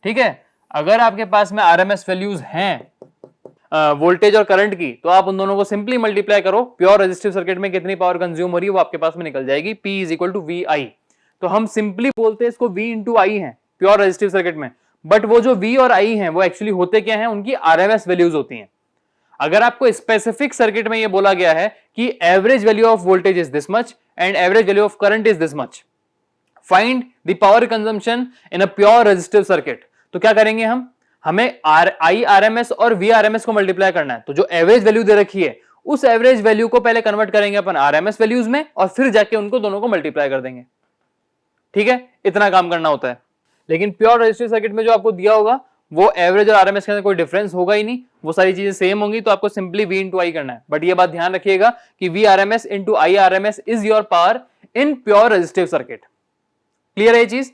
ठीक है, अगर आपके पास में आरएमएस वैल्यूज हैं वोल्टेज और करंट की तो आप उन दोनों को सिंपली मल्टीप्लाई करो, प्योर रेजिस्टिव सर्किट में कितनी पावर कंज्यूम हो रही है वो आपके पास में निकल जाएगी, P is equal to VI। तो हम सिंपली बोलते हैं इसको V इंटू आई है प्योर रेजिस्टिव सर्किट में, बट वो जो V और I हैं वो एक्चुअली होते क्या हैं, उनकी आरएमएस वैल्यूज होती हैं। अगर आपको स्पेसिफिक सर्किट में ये बोला गया है कि average value of voltage is this much and average value of current is this much, find the power consumption in a pure resistive circuit, तो क्या करेंगे हम, हमें Irms और Vrms को मल्टीप्लाई करना है। तो जो एवरेज वैल्यू दे रखी है उस एवरेज वैल्यू को पहले कन्वर्ट करेंगे अपन आरएमएस वैल्यूज में और फिर जाके उनको दोनों को मल्टीप्लाई कर देंगे। ठीक है, इतना काम करना होता है। लेकिन प्योर रेजिस्टिव सर्किट में जो आपको दिया होगा वो एवरेज और आरएमएस के अंदर कोई डिफरेंस होगा ही नहीं, वो सारी चीजें सेम होंगी, तो आपको सिंपली V इंटू आई करना है। बट ये बात ध्यान रखिएगा कि Vrms into Irms is your power in pure resistive circuit. Clear है ये चीज,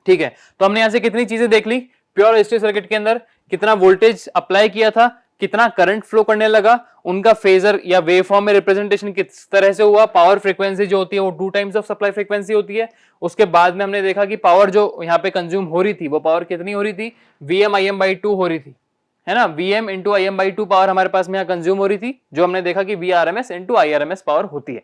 ठीक है। तो हमने यहां से कितनी चीजें देख ली, प्योर रेजिस्टिव सर्किट के अंदर कितना वोल्टेज अप्लाई किया था, कितना करंट फ्लो करने लगा, उनका फेजर या वेव फॉर्म में रिप्रेजेंटेशन किस तरह से हुआ, पावर फ्रीक्वेंसी जो होती है वो 2 टाइम्स ऑफ सप्लाई फ्रीक्वेंसी होती है। उसके बाद में हमने देखा कि पावर जो यहाँ पे कंज्यूम हो रही थी वो पावर कितनी हो रही थी, Vm/Im/2 हो रही थी, है ना। Vm इंटू Im/2 पावर हमारे पास में यहाँ कंज्यूम हो रही थी, जो हमने देखा कि Vrms इंटू Irms पावर होती है।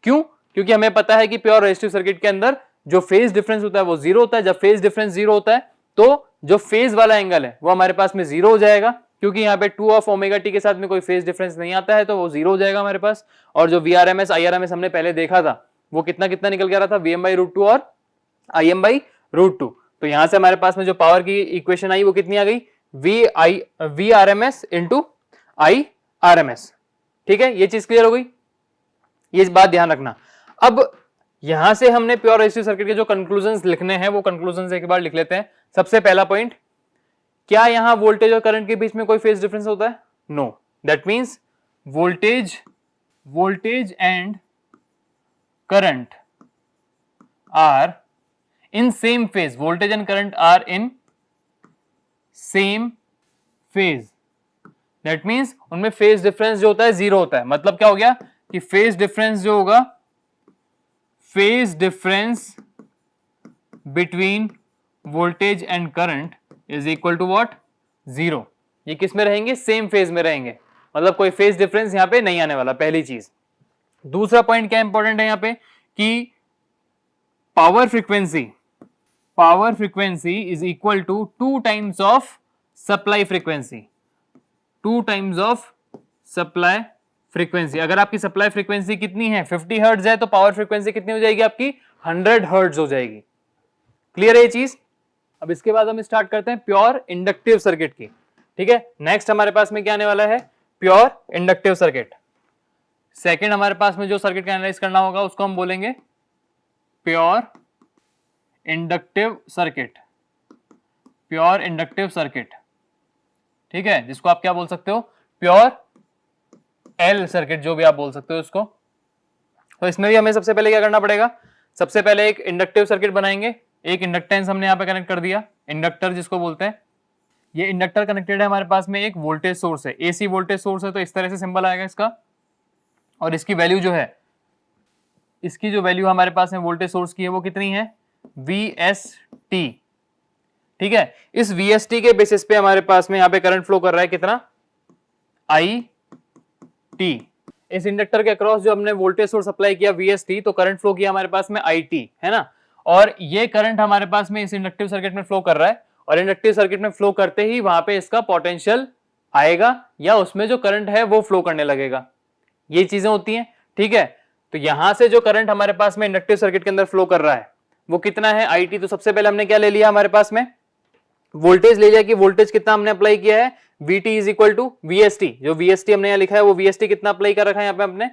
क्यों, क्योंकि हमें पता है कि प्योर रेजिस्टिव सर्किट के अंदर जो फेज डिफरेंस होता है वो जीरो होता है। जब फेज डिफरेंस जीरो होता है तो जो फेज वाला एंगल है वो हमारे पास में जीरो हो जाएगा, क्योंकि यहाँ पे 2 ऑफ ओमेगा टी के साथ में कोई फेज डिफरेंस नहीं आता है तो वो जीरो हो जाएगा हमारे पास। और जो Vrms Irms हमने पहले देखा था वो कितना कितना निकल के आ रहा था, Vm/√2 और Im/√2। तो यहां से हमारे पास में जो पावर की इक्वेशन आई वो कितनी आ गई, Vrms इंटू Irms। ठीक है, ये चीज क्लियर हो गई, ये बात ध्यान रखना। अब यहां से हमने प्योर रेजिस्टिव सर्किट के जो कंक्लूजन्स लिखने हैं वो कंक्लूजन्स एक बार लिख लेते हैं। सबसे पहला पॉइंट, क्या यहां वोल्टेज और करंट के बीच में कोई फेज डिफरेंस होता है, no, that means voltage and current are in same phase, voltage and current are in same phase, that means उनमें फेज डिफरेंस जो होता है जीरो होता है। मतलब क्या हो गया कि फेज डिफरेंस जो होगा, phase difference between voltage and current is equal to what, zero. ये किस में रहेंगे, सेम फेज में रहेंगे। मतलब कोई फेज डिफरेंस यहाँ पे नहीं आने वाला, पहली चीज। दूसरा पॉइंट क्या इंपॉर्टेंट है यहाँ पे कि power frequency is equal to 2 times of supply frequency, 2 times of supply frequency. अगर आपकी सप्लाई फ्रीक्वेंसी कितनी है 50 हर्ट्ज है, तो पावर फ्रीक्वेंसी कितनी हो जाएगी आपकी 100 हर्ट्ज हो जाएगी। क्लियर है ये चीज? अब इसके बाद हम स्टार्ट करते हैं प्योर इंडक्टिव सर्किट की। ठीक है, नेक्स्ट हमारे पास में क्या आने वाला है, प्योर इंडक्टिव सर्किट। सेकंड हमारे पास में जो सर्किट का एनालाइज करना होगा उसको हम बोलेंगे pure inductive circuit, pure inductive circuit. ठीक है, जिसको आप क्या बोल सकते हो, प्योर एल सर्किट, जो भी आप बोल सकते हो उसको। तो इसमें भी हमें सबसे पहले क्या करना पड़ेगा, सबसे पहले एक इंडक्टिव सर्किट बनाएंगे। एक इंडक्टेंस हमने यहाँ पे कनेक्ट कर दिया, इंडक्टर जिसको बोलते हैं। ये इंडक्टर कनेक्टेड है, हमारे पास में एक वोल्टेज सोर्स है, एसी वोल्टेज सोर्स है, तो इस तरह से सिंबल आएगा इसका। और इसकी वैल्यू जो है, इसकी जो वैल्यू हमारे पास में वोल्टेज सोर्स की है वो कितनी है, VST। ठीक है, इस VST के बेसिस पे हमारे पास में यहाँ पे करंट फ्लो कर रहा है कितना, IT। इस इंडक्टर के अक्रॉस जो हमने वोल्टेज सोर्स अप्लाई किया VST, तो करंट फ्लो किया हमारे पास में IT, है ना। और ये करंट हमारे पास में इस इंडक्टिव सर्किट में फ्लो कर रहा है, और इंडक्टिव सर्किट में फ्लो करते ही वहां पे इसका पोटेंशियल आएगा, या उसमें जो करंट है वो फ्लो करने लगेगा। ये चीजें होती हैं। ठीक है, तो यहां से जो करंट हमारे पास में इंडक्टिव सर्किट के अंदर फ्लो कर रहा है वो कितना है, IT। तो सबसे पहले हमने क्या ले लिया, हमारे पास में वोल्टेज ले लिया कि वोल्टेज कितना हमने अप्लाई किया है, VT is equal to VST। जो VST हमने यहाँ लिखा है वो VST कितना अप्लाई कर रखा है यहाँ पे हमने,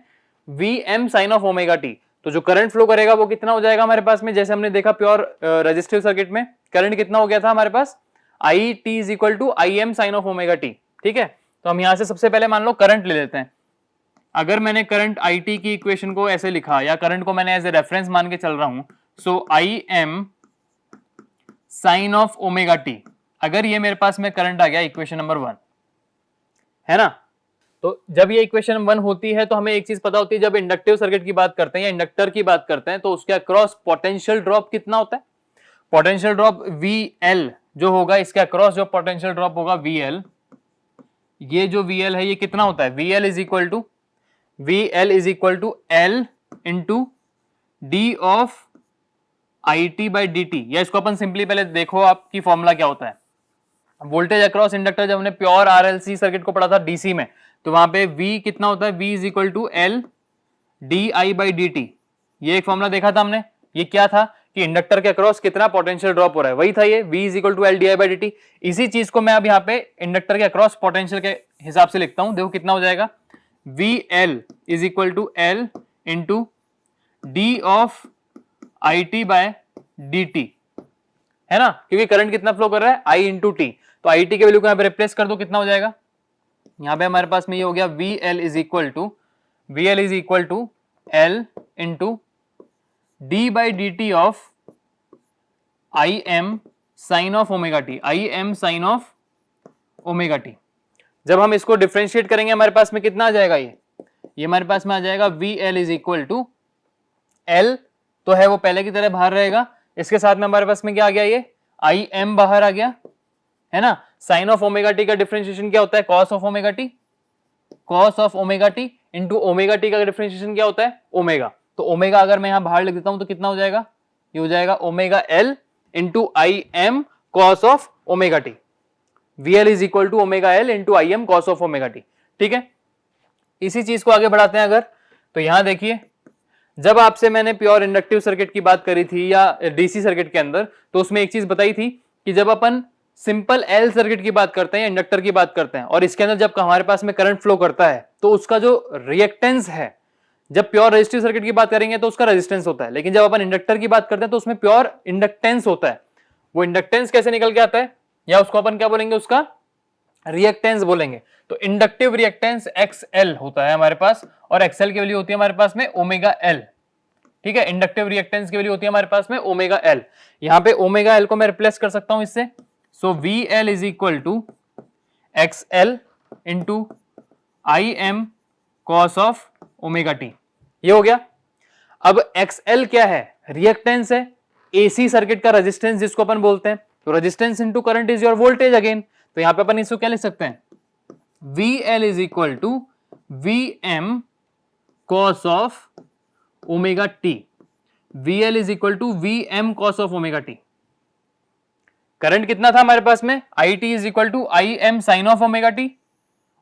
VM sine of omega T. तो जो करंट फ्लो करेगा वो कितना हो जाएगा हमारे पास में, जैसे हमने देखा प्योर रेजिस्टिव सर्किट में करंट कितना हो गया था हमारे पास, IT is equal to IM sine of omega T. ठीक है, तो हम यहां से सबसे पहले मान लो करंट ले लेते हैं। अगर मैंने करंट IT की इक्वेशन को ऐसे लिखा, या करंट को मैंने एज ए रेफरेंस मान के चल रहा हूं, so IM sine of omega T. अगर ये मेरे पास में करंट आ गया, इक्वेशन नंबर 1 है ना। तो जब ये इक्वेशन 1 होती है तो हमें एक चीज पता होती है, जब इंडक्टिव सर्किट की बात करते हैं या इंडक्टर की बात करते हैं तो उसके अक्रॉस पोटेंशियल ड्रॉप कितना होता है, पोटेंशियल ड्रॉप VL जो होगा, इसके अक्रॉस जो पोटेंशियल ड्रॉप होगा VL, ये जो VL है ये कितना होता है, VL is equal to L into D of IT by DT। या इसको अपन सिंपली पहले देखो आपकी फॉर्मूला क्या होता है। वोल्टेज अक्रॉस इंडक्टर जब हमने प्योर RLC सर्किट को पढ़ा था DC में, तो वहां पे V कितना होता है, V is equal to L DI by DT। ये एक फॉर्मूला देखा था हमने, ये क्या था कि इंडक्टर के अक्रॉस कितना पोटेंशियल ड्रॉप हो रहा है, वही था ये V is equal to L DI by DT। इसी चीज को मैं अब यहाँ पे इंडक्टर के अक्रॉस पोटेंशियल के हिसाब से लिखता हूं, देखो कितना हो जाएगा, VL is equal to L into D of IT by DT, है ना, क्योंकि करंट कितना फ्लो कर रहा है, I इंटू T। तो IT के वैल्यू को यहाँ पे रिप्लेस कर दो, कितना हो जाएगा, यहाँ पे हमारे पास में ये हो गया VL is equal to L into D by DT of IM sine of omega T, IM sine of omega T. जब हम इसको डिफरेंशिएट करेंगे हमारे पास में कितना आ जाएगा, ये हमारे पास में आ जाएगा VL is equal to L तो है वो पहले की तरह बाहर रहेगा, इसके साथ में हमारे पास में क्या आ गया, ये IM बाहर आ गया, है ना। साइन ऑफ ओमेगा टी का डिफरेंशिएशन क्या होता है, cos of omega T into omega T का डिफरेंशिएशन क्या होता है, ओमेगा। तो ओमेगा अगर मैं यहां बाहर लिख देता हूं तो कितना हो जाएगा, ये हो जाएगा omega L into IM cos of omega T. VL is equal to omega L into IM cos of omega T. ठीक है, इसी चीज को आगे बढ़ाते हैं अगर, तो यहां देखिए जब आपसे मैंने प्योर इंडक्टिव सर्किट की बात करी थी या DC सर्किट के अंदर, तो उसमें एक चीज बताई थी कि जब अपन सिंपल L सर्किट की बात करते हैं या इंडक्टर की बात करते हैं और इसके अंदर जब हमारे पास में करंट फ्लो करता है तो उसका जो रिएक्टेंस है, जब प्योर रेजिस्टिव सर्किट की बात करेंगे तो उसका रेजिस्टेंस होता है, लेकिन जब अपन इंडक्टर की बात करते हैं तो उसमें प्योर इंडक्टेंस होता है। वो इंडक्टेंस कैसे निकल के आता है, या उसको अपन क्या बोलेंगे, उसका रिएक्टेंस बोलेंगे। तो इंडक्टिव रिएक्टेंस XL होता है हमारे पास, और XL की वैल्यू होती है हमारे पास में ओमेगा L। ठीक है, इंडक्टिव रिएक्टेंस की वैल्यू होती है हमारे पास में ओमेगा L। यहां पे ओमेगा L को मैं रिप्लेस कर सकता हूं इससे, so VL is equal to XL into IM cos of omega T. ये हो गया। अब XL क्या है, रिएक्टेंस है, AC सर्किट का रेजिस्टेंस जिसको अपन बोलते हैं। तो resistance into current is your voltage again. तो यहां पे अपन इसको क्या लिख सकते हैं, V L is equal to V M cos of omega T. V L is equal to V M cos of omega T. Current कितना था हमारे पास में, I T is equal to I M sine of omega T,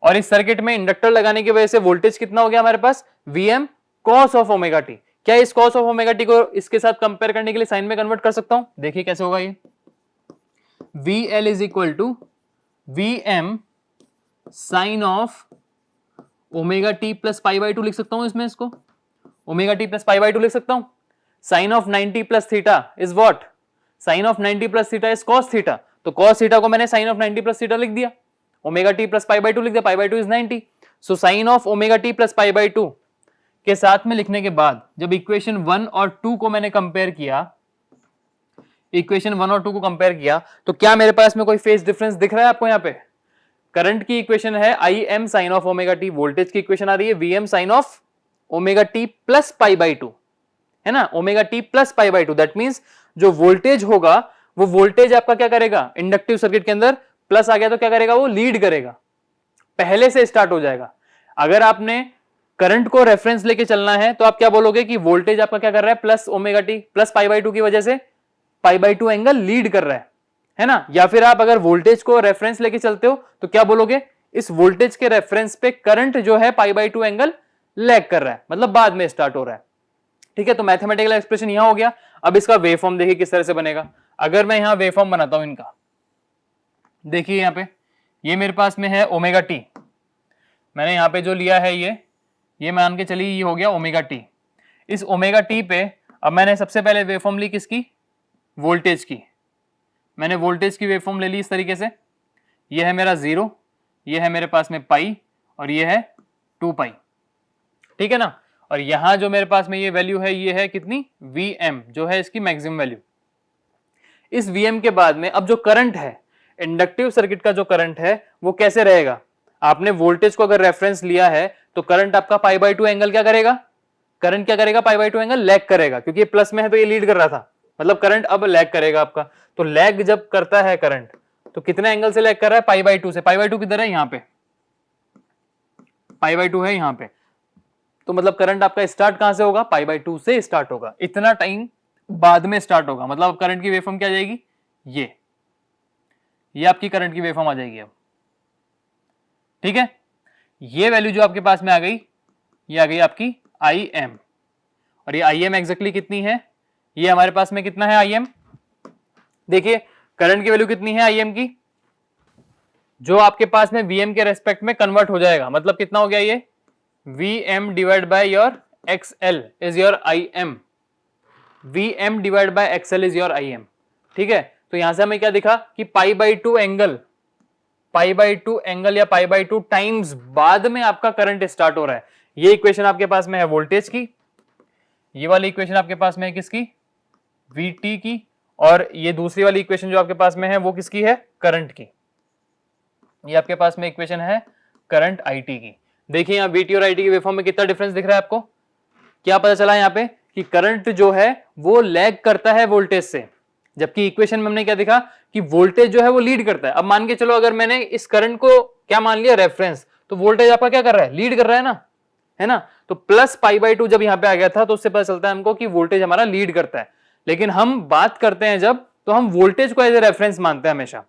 और इस circuit में inductor लगाने की वजह से वोल्टेज कितना हो गया हमारे पास, V M cos of omega T. क्या इस कॉस ऑफ ओमेगा टी को इसके साथ कंपेयर करने के लिए साइन में कन्वर्ट कर सकता हूं? देखिए कैसे होगा ये, V L is equal to V M sine of omega T plus pi by two लिख सकता हूं इसमें, इसको omega T plus pi by two लिख सकता हूं। Sine of 90 plus theta is what, sine of 90 plus theta is cos theta, तो cos theta को मैंने साइन ऑफ 90 प्लस थीटा लिख दिया, omega T plus pi by two लिख दिया, pi by two is 90। So sine of omega T plus pi by to के साथ में लिखने के बाद जब इक्वेशन 1 और 2 को मैंने कंपेयर किया, इक्वेशन 1 और 2 को कंपेयर किया, तो क्या मेरे पास में कोई फेज डिफरेंस दिख रहा है आपको? यहाँ पे करंट की इक्वेशन है I M sine of omega T, voltage की इक्वेशन आ रही है V M sine of omega T plus pi by two, है ना, omega T plus pi by two. That means जो वोल्टेज होगा वो वोल्टेज आपका क्या करेगा, इंडक्टिव सर्किट के अंदर प्लस आ गया तो क्या करेगा, वो लीड करेगा, पहले से स्टार्ट हो जाएगा। अगर आपने करंट को रेफरेंस लेके चलना है तो आप क्या बोलोगे कि वोल्टेज आपका क्या कर रहा है, plus omega T plus pi by to की वजह से पाई बाई टू एंगल लीड कर रहा है ना। या फिर आप अगर वोल्टेज को रेफरेंस लेके चलते हो तो क्या बोलोगे, इस वोल्टेज के रेफरेंस पे करंट जो है पाई बाई टू एंगल लैग कर रहा है, मतलब बाद में स्टार्ट हो रहा है। ठीक है, तो मैथमेटिकल एक्सप्रेशन यहां हो गया। अब इसका वेवफॉर्म देखिए किस तरह से बनेगा। अगर मैं यहां वेवफॉर्म बनाता हूं इनका, देखिए यहां पे ये मेरे पास में है ओमेगा टी, मैंने यहां पे जो लिया है ये मान के चलिए ये हो गया ओमेगा टी। इस ओमेगा टी पे अब मैंने सबसे पहले वेवफॉर्म ली किसकी, वोल्टेज की। मैंने वोल्टेज की वेवफॉर्म ले ली इस तरीके से, ये है मेरा 0, ये है मेरे पास में पाई और ये है 2 पाई, ठीक है ना। और यहां जो मेरे पास में ये वैल्यू है ये है कितनी, Vm, जो है इसकी मैक्सिमम वैल्यू। इस Vm के बाद में अब जो करंट है, इंडक्टिव सर्किट का जो करंट है वो कैसे रहेगा, आपने वोल्टेज को अगर रेफरेंस लिया है तो करंट आपका पाई बाई टू एंगल क्या करेगा, करंट क्या करेगा, पाई बाई टू एंगल लैग करेगा, क्योंकि ये प्लस में है तो ये लीड कर रहा था, मतलब करंट अब लैग करेगा आपका। तो लैग जब करता है करंट तो कितने एंगल से लैग कर रहा है, पाई बाई टू से। पाई बाई टू किधर है, यहाँ पे पाई बाई टू है यहाँ पे, तो मतलब करंट आपका स्टार्ट कहां से होगा, पाई बाई टू से स्टार्ट होगा, इतना टाइम बाद में स्टार्ट होगा। मतलब करंट की वेवफॉर्म क्या आ जाएगी, ये आपकी करंट की वेवफॉर्म आ जाएगी अब, ठीक है। ये वैल्यू जो आपके पास में आ गई, ये आ गई आपकी आई एम, और ये आई एम एग्जैक्टली कितनी है, ये हमारे पास में कितना है आई एम, देखिए करंट की वैल्यू कितनी है आई एम की, जो आपके पास में वीएम के रेस्पेक्ट में कन्वर्ट हो जाएगा, मतलब कितना हो गया ये, Vm divide by your XL is your IM, Vm divide bye XL is your IM, ठीक है। तो यहां से हमें क्या दिखा कि पाई बाई टू एंगल या पाई बाई टू टाइम्स बाद में आपका करंट स्टार्ट हो रहा है। ये इक्वेशन आपके पास में है वोल्टेज की, ये वाली इक्वेशन आपके पास में है किसकी, Vt की, और ये दूसरी वाली इक्वेशन जो आपके पास में है वो किसकी है, करंट की। ये आपके पास में इक्वेशन है करंट IT की। देखिए यहाँ Vt और IT की वेवफॉर्म में कितना डिफरेंस दिख रहा है आपको, क्या पता चला यहाँ पे कि करंट जो है वो लैग करता है वोल्टेज से, जबकि इक्वेशन में हमने क्या देखा कि वोल्टेज जो है वो लीड करता है। अब मान के चलो अगर मैंने इस करंट को क्या मान लिया रेफरेंस, तो वोल्टेज आपका क्या कर रहा है, लीड कर रहा है ना। तो प्लस पाई बाई टू जब यहाँ पे आ गया था तो उससे पता चलता है हमको कि वोल्टेज हमारा लीड करता है। लेकिन हम बात करते हैं जब, तो हम वोल्टेज को एज ए रेफरेंस मानते हैं हमेशा।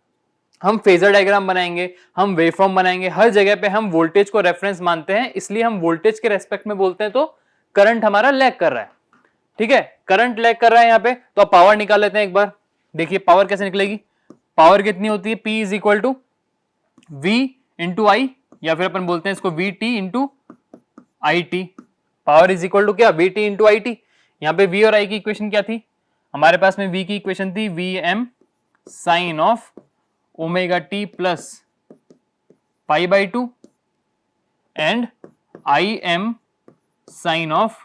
हम फेजर डायग्राम बनाएंगे, हम वेवफॉर्म बनाएंगे, हर जगह पे हम वोल्टेज को रेफरेंस मानते हैं, इसलिए हम वोल्टेज के रेस्पेक्ट में बोलते हैं तो करंट हमारा लैग कर रहा है, ठीक है। करंट लैग कर रहा है यहाँ पे, तो अब पावर निकाल लेते हैं एक बार। देखिए पावर कैसे निकलेगी, पावर कितनी होती है, P is equal to V into I, या फिर अपन बोलते हैं इसको VT into I T. Power is equal to क्या, VT इंटू आई टी। यहाँ पे V और I की इक्वेशन क्या थी, हमारे पास में V की इक्वेशन थी Vm sine of omega T plus pi by two and IM sine of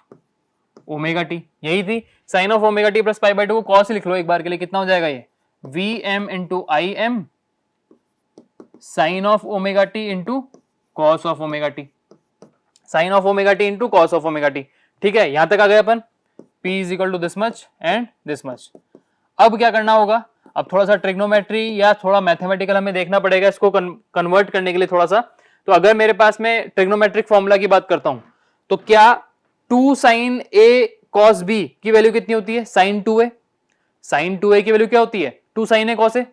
omega T, यही थी। Sine of omega T plus pi by two को कॉस लिख लो एक बार के लिए, कितना हो जाएगा ये, Vm into IM sine of omega T into cos of omega T, sine of omega T into cos of omega T, ठीक है। यहां तक आ गए अपन, P is equal to this much and this much. अब क्या करना होगा, अब थोड़ा सा ट्रिग्नोमेट्री या थोड़ा मैथमेटिकल हमें देखना पड़ेगा इसको कन्वर्ट करने के लिए थोड़ा सा। तो अगर मेरे पास में ट्रिग्नोमेट्रिक फॉर्मूला की बात करता हूं तो क्या 2 sin a cos b की वैल्यू कितनी होती है? sin 2a। sin 2a की वैल्यू क्या होती है? 2 sin a cos a।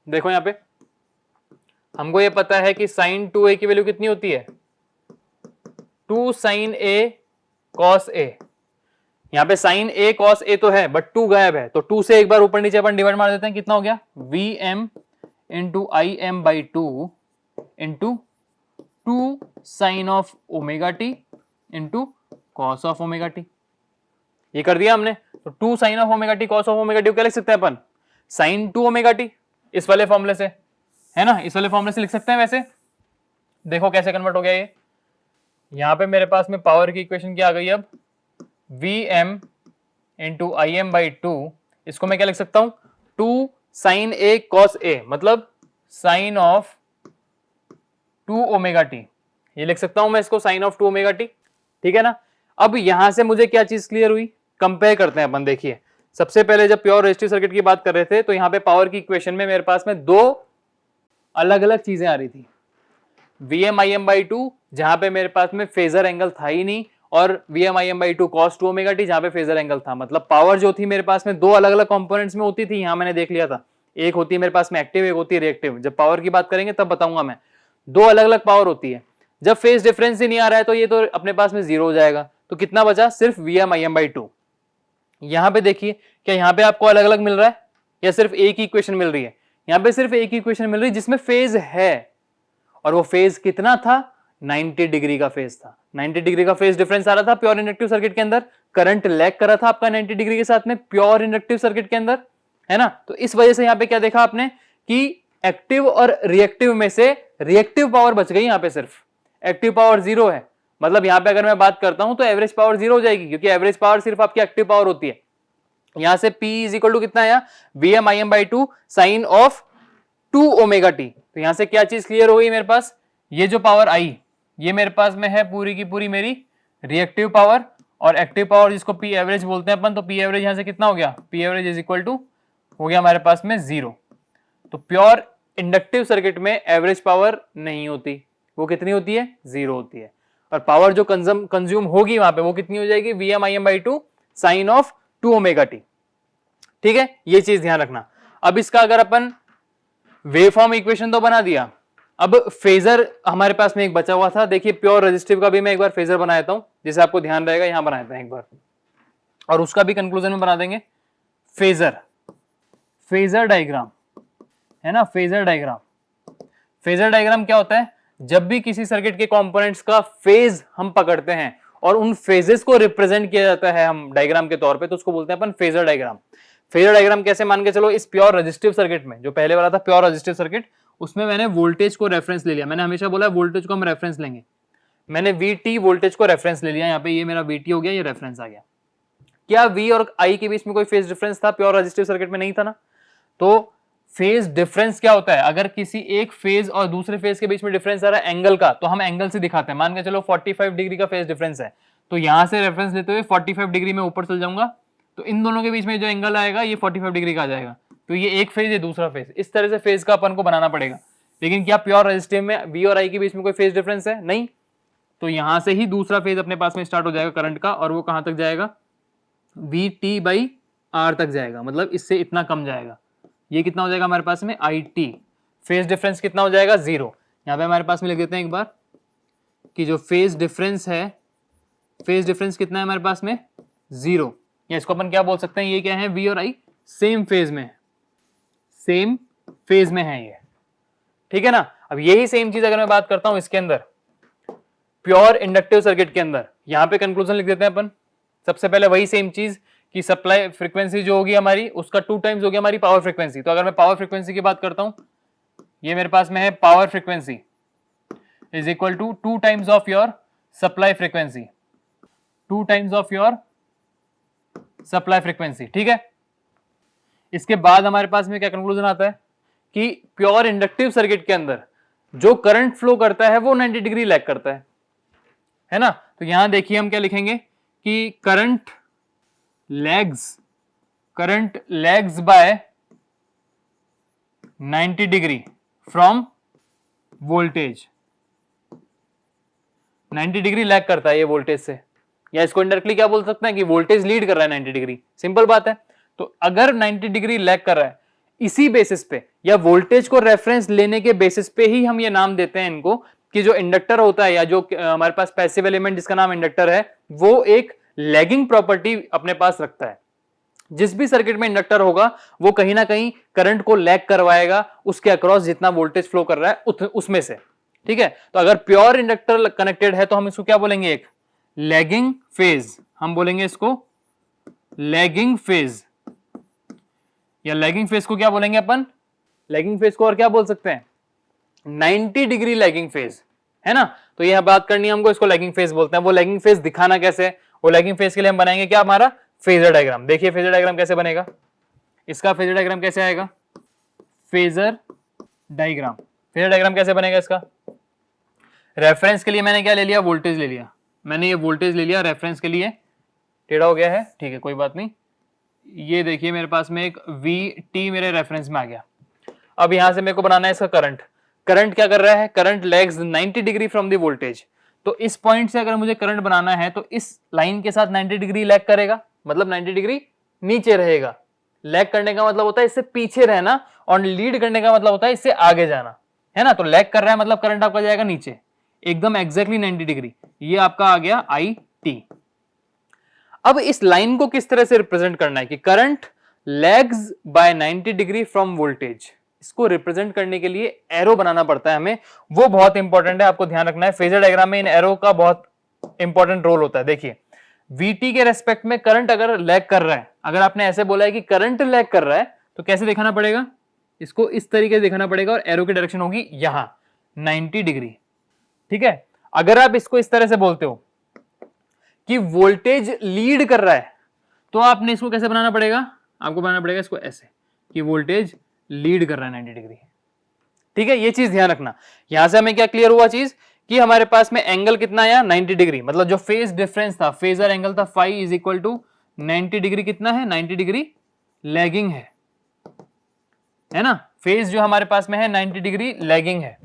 देखो यहां पे हमको ये पता है कि sin 2a की वैल्यू कितनी होती है? 2 sin a cos a। यहां पे sin a cos a तो है बट 2 गायब है, तो 2 से एक बार ऊपर नीचे अपन डिवाइड मार देते हैं, कितना हो गया? vm into I M by two into 2 sine of omega T into cos of omega T. ये कर दिया हमने। तो 2 sine of omega T cos of omega T क्या लिख सकते हैं अपन? साइन 2 ओमेगा टी, इस वाले फॉर्मूले से, है ना, इस वाले फॉर्मूले से लिख सकते हैं। वैसे देखो कैसे कन्वर्ट हो गया ये। यहां पे मेरे पास में पावर की इक्वेशन क्या आ गई अब? vm into I M by to, इसको मैं क्या लिख सकता हूं? 2 साइन ए कॉस ए, मतलब साइन ऑफ 2 ओमेगा टी, ये लिख सकता हूं मैं इसको, साइन ऑफ 2 ओमेगा टी। ठीक है ना। अब यहां से मुझे क्या चीज क्लियर हुई? कंपेयर करते हैं अपन। देखिए सबसे पहले जब प्योर रेजिस्टिव सर्किट की बात कर रहे थे तो यहां पे पावर की इक्वेशन में मेरे पास में दो अलग अलग चीजें आ रही थी। Vm Im बाई टू, जहां पे मेरे पास में फेजर एंगल था ही नहीं, और Vm Im by to cos 2 omega T, जहां पे फेजर एंगल था। मतलब पावर जो थी मेरे पास में दो अलग अलग कंपोनेंट्स में होती थी। यहां मैंने देख लिया था, एक होती है मेरे पास में एक्टिव, एक होती है रिएक्टिव। जब पावर की बात करेंगे तब बताऊंगा मैं। दो अलग अलग पावर होती है। जब फेज डिफरेंस ही नहीं आ रहा है तो ये तो अपने पास में जीरो हो जाएगा। तो कितना बचा? सिर्फ Vm Im बाई टू। यहां पे देखिए, क्या यहां पे आपको अलग अलग मिल रहा है या सिर्फ एक ही इक्वेशन मिल रही है? यहां पे सिर्फ एक ही इक्वेशन मिल रही है जिसमें फेज है, और वो फेज कितना था? 90 डिग्री का फेज था। 90 डिग्री का फेज डिफरेंस आ रहा था प्योर इंडक्टिव सर्किट के अंदर। करंट लैग कर रहा था आपका 90 डिग्री के साथ में प्योर इंडक्टिव सर्किट के अंदर, है ना। तो इस वजह से यहां पे क्या देखा आपने कि एक्टिव और रिएक्टिव में से रिएक्टिव पावर बच गई। यहां पे सिर्फ एक्टिव पावर जीरो है। मतलब यहां पे अगर मैं बात करता हूं तो एवरेज पावर जीरो हो जाएगी, क्योंकि एवरेज पावर सिर्फ आपकी एक्टिव पावर होती है। यहां से P इज इक्वल टू कितना आया? Vm Im by two sine of 2 omega T. तो यहां से क्या चीज क्लियर हो गई मेरे पास? ये जो पावर आई, ये मेरे पास में है पूरी की पूरी मेरी रिएक्टिव पावर, और एक्टिव पावर जिसको P एवरेज बोलते हैं अपन। तो P एवरेज यहां से कितना हो गया? P average is equal to हो गया हमारे पास में जीरो। तो प्योर इंडक्टिव सर्किट में एवरेज पावर नहीं होती, वो कितनी होती है? जीरो होती है। और पावर जो कंज्यूम होगी वहां पे वो कितनी हो जाएगी? Vm Im by two sine of 2 omega T. ठीक है, ये चीज ध्यान रखना। अब इसका अगर अपन वेवफॉर्म इक्वेशन तो बना दिया, अब फेजर हमारे पास में एक बचा हुआ था। देखिए प्योर रेजिस्टिव का भी मैं एक बार फेजर बना देता हूं, जिसे आपको ध्यान रहेगा। यहां बना देते हैं एक बार, और उसका भी कंक्लूजन में बना देंगे। फेजर डायग्राम, है ना। फेजर डायग्राम क्या होता है? जब भी किसी सर्किट के कंपोनेंट्स का फेज हम पकड़ते हैं और उन फेजेस को रिप्रेजेंट किया जाता है हम डायग्राम के तौर पे, तो उसको बोलते हैं अपन फेजर डायग्राम। फेजर डायग्राम कैसे मान के चलो? इस प्योर रेजिस्टिव सर्किट में, जो पहले वाला था प्योर रेजिस्टिव सर्किट, उसमें मैंने वोल्टेज को रेफरेंस ले लिया। मैंने हमेशा बोला वोल्टेज को हम रेफरेंस लेंगे। मैंने VT वोल्टेज को रेफरेंस ले लिया। यहाँ पे ये मेरा VT हो गया, ये रेफरेंस आ गया। क्या V और I के बीच में कोई फेज डिफरेंस था? प्योर रेजिस्टिव सर्किट में नहीं था ना। तो फेज डिफरेंस क्या होता है? अगर किसी एक फेज और दूसरे फेज के बीच में डिफरेंस आ रहा है एंगल का, तो हम एंगल से दिखाते हैं। मान के चलो 45 डिग्री का फेज डिफरेंस है, तो यहां से रेफरेंस लेते हुए 45 डिग्री में ऊपर चल जाऊंगा, तो इन दोनों के बीच में जो एंगल आएगा ये 45 डिग्री का आ जाएगा। तो ये एक फेज, ये दूसरा फेज। इस तरह से फेज का अपन को बनाना पड़ेगा। लेकिन क्या प्योर रेजिस्टिव में V और I के बीच में कोई फेज डिफरेंस है? नहीं। तो यहां से ही दूसरा फेज अपने पास में स्टार्ट हो जाएगा करंट का, और वो कहां तक जाएगा? VT बाई R तक जाएगा, मतलब इससे इतना कम जाएगा। ये कितना हो जाएगा हमारे पास में? IT। फेज डिफरेंस कितना हो जाएगा? जीरो। यहां पे हमारे पास में लिख देते हैं एक बार कि जो फेज डिफरेंस है, फेज डिफरेंस कितना है हमारे पास में? जीरो। या इसको अपन क्या बोल सकते हैं? ये क्या है? V और I सेम फेज में है ये। ठीक है ना। अब यही सेम चीज अगर मैं बात करता हूं इसके अंदर प्योर इंडक्टिव सर्किट के अंदर, यहां पे कंक्लूजन लिख देते हैं अपन। सबसे पहले वही सेम चीज कि सप्लाई फ्रीक्वेंसी जो होगी हमारी, उसका 2 टाइम्स हो गया हमारी पावर फ्रीक्वेंसी। तो अगर मैं पावर फ्रीक्वेंसी की बात करता हूं, ये मेरे पास में है power frequency is equal to 2 times of your supply frequency, 2 times of your supply frequency. ठीक है। इसके बाद हमारे पास में क्या कंक्लूजन आता है कि प्योर इंडक्टिव सर्किट के अंदर जो करंट फ्लो करता है वो 90 डिग्री लैग करता है ना। तो यहां देखिए हम क्या लिखेंगे कि current lags by 90 degree from voltage. 90 degree lag करता है ये वोल्टेज से, या इसको इंडायरेक्टली क्या बोल सकते हैं कि वोल्टेज लीड कर रहा है 90 डिग्री, सिंपल बात है। तो अगर 90 डिग्री लैग कर रहा है, इसी बेसिस पे या वोल्टेज को रेफरेंस लेने के बेसिस पे ही हम ये नाम देते हैं इनको कि जो इंडक्टर होता है या जो हमारे पास पैसिव एलिमेंट जिसका नाम इंडक्टर है, वो एक लैगिंग प्रॉपर्टी अपने पास रखता है। जिस भी सर्किट में इंडक्टर होगा वो कहीं ना कहीं करंट को लैग करवाएगा उसके अक्रॉस जितना वोल्टेज फ्लो कर रहा है उसमें से, ठीक है। तो अगर प्योर इंडक्टर कनेक्टेड है तो हम इसको क्या बोलेंगे, एक लैगिंग फेज, हम बोलेंगे इसको लैगिंग फेज, या लैगिंग फेज को क्या बोलेंगे अपन, लैगिंग फेज को और क्या बोल सकते हैं, 90 डिग्री लैगिंग फेज, है ना। तो यह बात करनी है हमको, इसको लैगिंग फेज बोलते हैं। वो लैगिंग फेज दिखाना कैसे, वो लैगिंग फेज के लिए हम बनाएंगे क्या, हमारा फेजर डायग्राम। देखिए फेजर डायग्राम कैसे बनेगा, इसका फेजर डायग्राम कैसे आएगा, फेजर डायग्राम, फेजर डायग्राम कैसे बनेगा इसका। रेफरेंस के लिए मैंने क्या ले लिया, वोल्टेज ले लिया, मैंने ये वोल्टेज ले लिया रेफरेंस के लिए, टेढ़ा हो गया है, ठीक है कोई बात नहीं। ये देखिए मेरे पास में एक VT मेरे रेफरेंस में आ गया। अब यहां से मेरे को बनाना है इसका करंट। करंट क्या कर रहा है, current lags 90 degree from the voltage. तो इस पॉइंट से अगर मुझे करंट बनाना है तो इस लाइन के साथ 90 डिग्री लैग करेगा, मतलब 90 डिग्री नीचे रहेगा। लैग करने का मतलब होता है इससे पीछे रहना, और लीड करने का मतलब होता है इससे आगे जाना, है ना। तो लैग कर रहा है मतलब करंट आपका जाएगा नीचे, एकदम एग्जैक्टली 90 डिग्री। ये आपका आ गया IT। अब इस लाइन को किस तरह से रिप्रेजेंट करना है कि current lags by 90 degree from voltage, इसको रिप्रेजेंट करने के लिए एरो बनाना पड़ता है हमें, वो बहुत इंपॉर्टेंट है, आपको ध्यान रखना है। फेजर डायग्राम में इन एरो का बहुत इंपॉर्टेंट रोल होता है। देखिए VT के रेस्पेक्ट में करंट अगर लैग कर रहा है, अगर आपने ऐसे बोला है कि करंट लैग कर रहा है तो कैसे दिखाना पड़ेगा, इसको इस तरीके से दिखाना पड़ेगा, और एरो की डायरेक्शन होगी यहां 90 डिग्री, ठीक है। अगर आप इसको इस तरह से बोलते हो कि वोल्टेज लीड कर रहा है, तो आपने इसको कैसे बनाना पड़ेगा, आपको बनाना पड़ेगा इसको ऐसे कि वोल्टेज लीड कर रहा है 90 डिग्री, ठीक है। ये चीज ध्यान रखना। यहां से हमें क्या क्लियर हुआ चीज कि हमारे पास में एंगल कितना आया 90 डिग्री, मतलब जो फेज डिफरेंस था, फेजर एंगल था phi is equal to 90 degree, कितना है 90 डिग्री लैगिंग है ना। फेज जो हमारे पास में है 90 डिग्री लैगिंग है,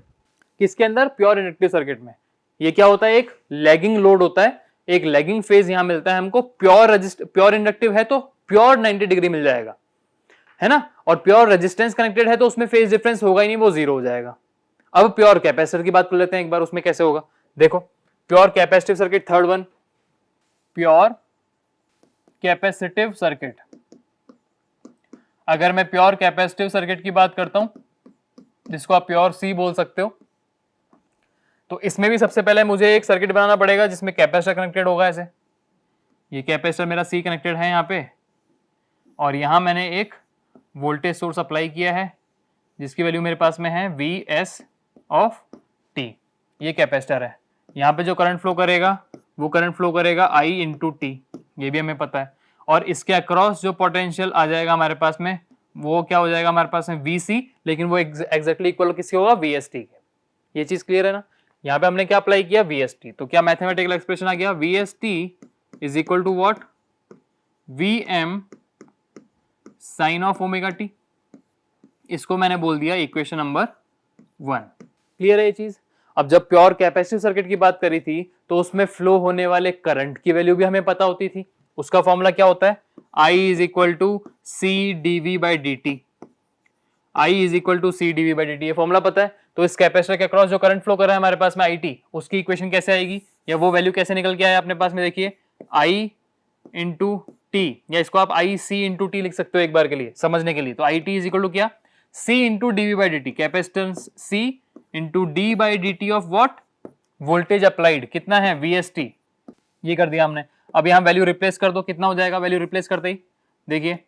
किसके अंदर, प्योर इंडक्टिव सर्किट में। ये क्या होता है, एक लैगिंग लोड होता है, एक लैगिंग फेज यहां मिलता है हमको। प्योर इंडक्टिव है तो प्योर 90 डिग्री मिल जाएगा, है ना। और प्योर रेजिस्टेंस कनेक्टेड है तो उसमें फेज डिफरेंस होगा ही नहीं, वो जीरो हो जाएगा। अब प्योर कैपेसिटर की बात कर लेते हैं एक बार, उसमें कैसे होगा देखो। Pure capacitive circuit, third one, pure capacitive circuit. अगर मैं प्योर कैपेसिटिव सर्किट की बात करता हूं, जिसको आप प्योर C बोल सकते हो, तो इसमें भी सबसे पहले मुझे एक सर्किट बनाना पड़ेगा जिसमें कैपेसिटर कनेक्टेड होगा ऐसे। ये कैपेसिटर मेरा C कनेक्टेड है यहाँ पे, और यहां मैंने एक वोल्टेज सोर्स अप्लाई किया है जिसकी वैल्यू मेरे पास में है VS ऑफ T। ये कैपेसिटर है, यहाँ पे जो करंट फ्लो करेगा वो करंट फ्लो करेगा I इंटू T, ये भी हमें पता है। और इसके अक्रॉस जो पोटेंशियल आ जाएगा हमारे पास में, वो क्या हो जाएगा हमारे पास में VC, लेकिन वो एग्जैक्टली इक्वल किसके होगा, VST के। ये चीज क्लियर है ना। यहाँ पे हमने क्या अप्लाई किया, VST। तो क्या मैथमेटिकल एक्सप्रेशन आ गया, VST is equal to what, VM sine of omega T. इसको मैंने बोल दिया इक्वेशन नंबर 1। क्लियर है ये चीज। अब जब प्योर कैपेसिटिव सर्किट की बात करी थी तो उसमें फ्लो होने वाले करंट की वैल्यू भी हमें पता होती थी। उसका फॉर्मूला क्या होता है, I is equal to C DV by D T. I is equal to C DV by D T, ये फॉर्मूला पता है। तो इस कैपेसिटर के अक्रॉस जो करंट फ्लो कर रहा है हमारे पास में IT, उसकी इक्वेशन कैसे आएगी, या वो वैल्यू कैसे निकल के आया अपने पास में, देखिए I इंटू टी, या इसको आप आई सी इंटू टी लिख सकते हो एक बार के लिए समझने के लिए। तो I T is equal to क्या, C into DV by D T, capacitance C into D by D T of what, voltage applied, कितना है VST। ये कर दिया हमने। अब यहां वैल्यू रिप्लेस कर दो, कितना हो जाएगा वैल्यू रिप्लेस करते ही, देखिए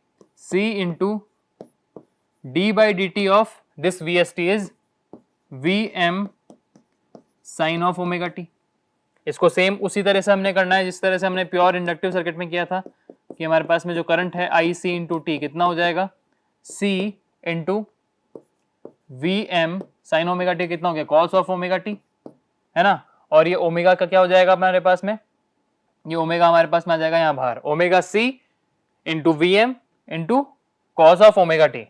C into D by D T of this VST is VM sine of omega T. इसको सेम उसी तरह से हमने करना है जिस तरह से हमने प्योर इंडक्टिव सर्किट में किया था, कि हमारे पास में जो करंट है IC इंटू टी, कितना हो जाएगा C into VM sign omega T, कितना हो गया कॉस ऑफ ओमेगा टी, है ना। और ये ओमेगा का क्या हो जाएगा हमारे पास में, ये ओमेगा हमारे पास में आ जाएगा यहाँ बाहर, omega C into VM into cos of omega T.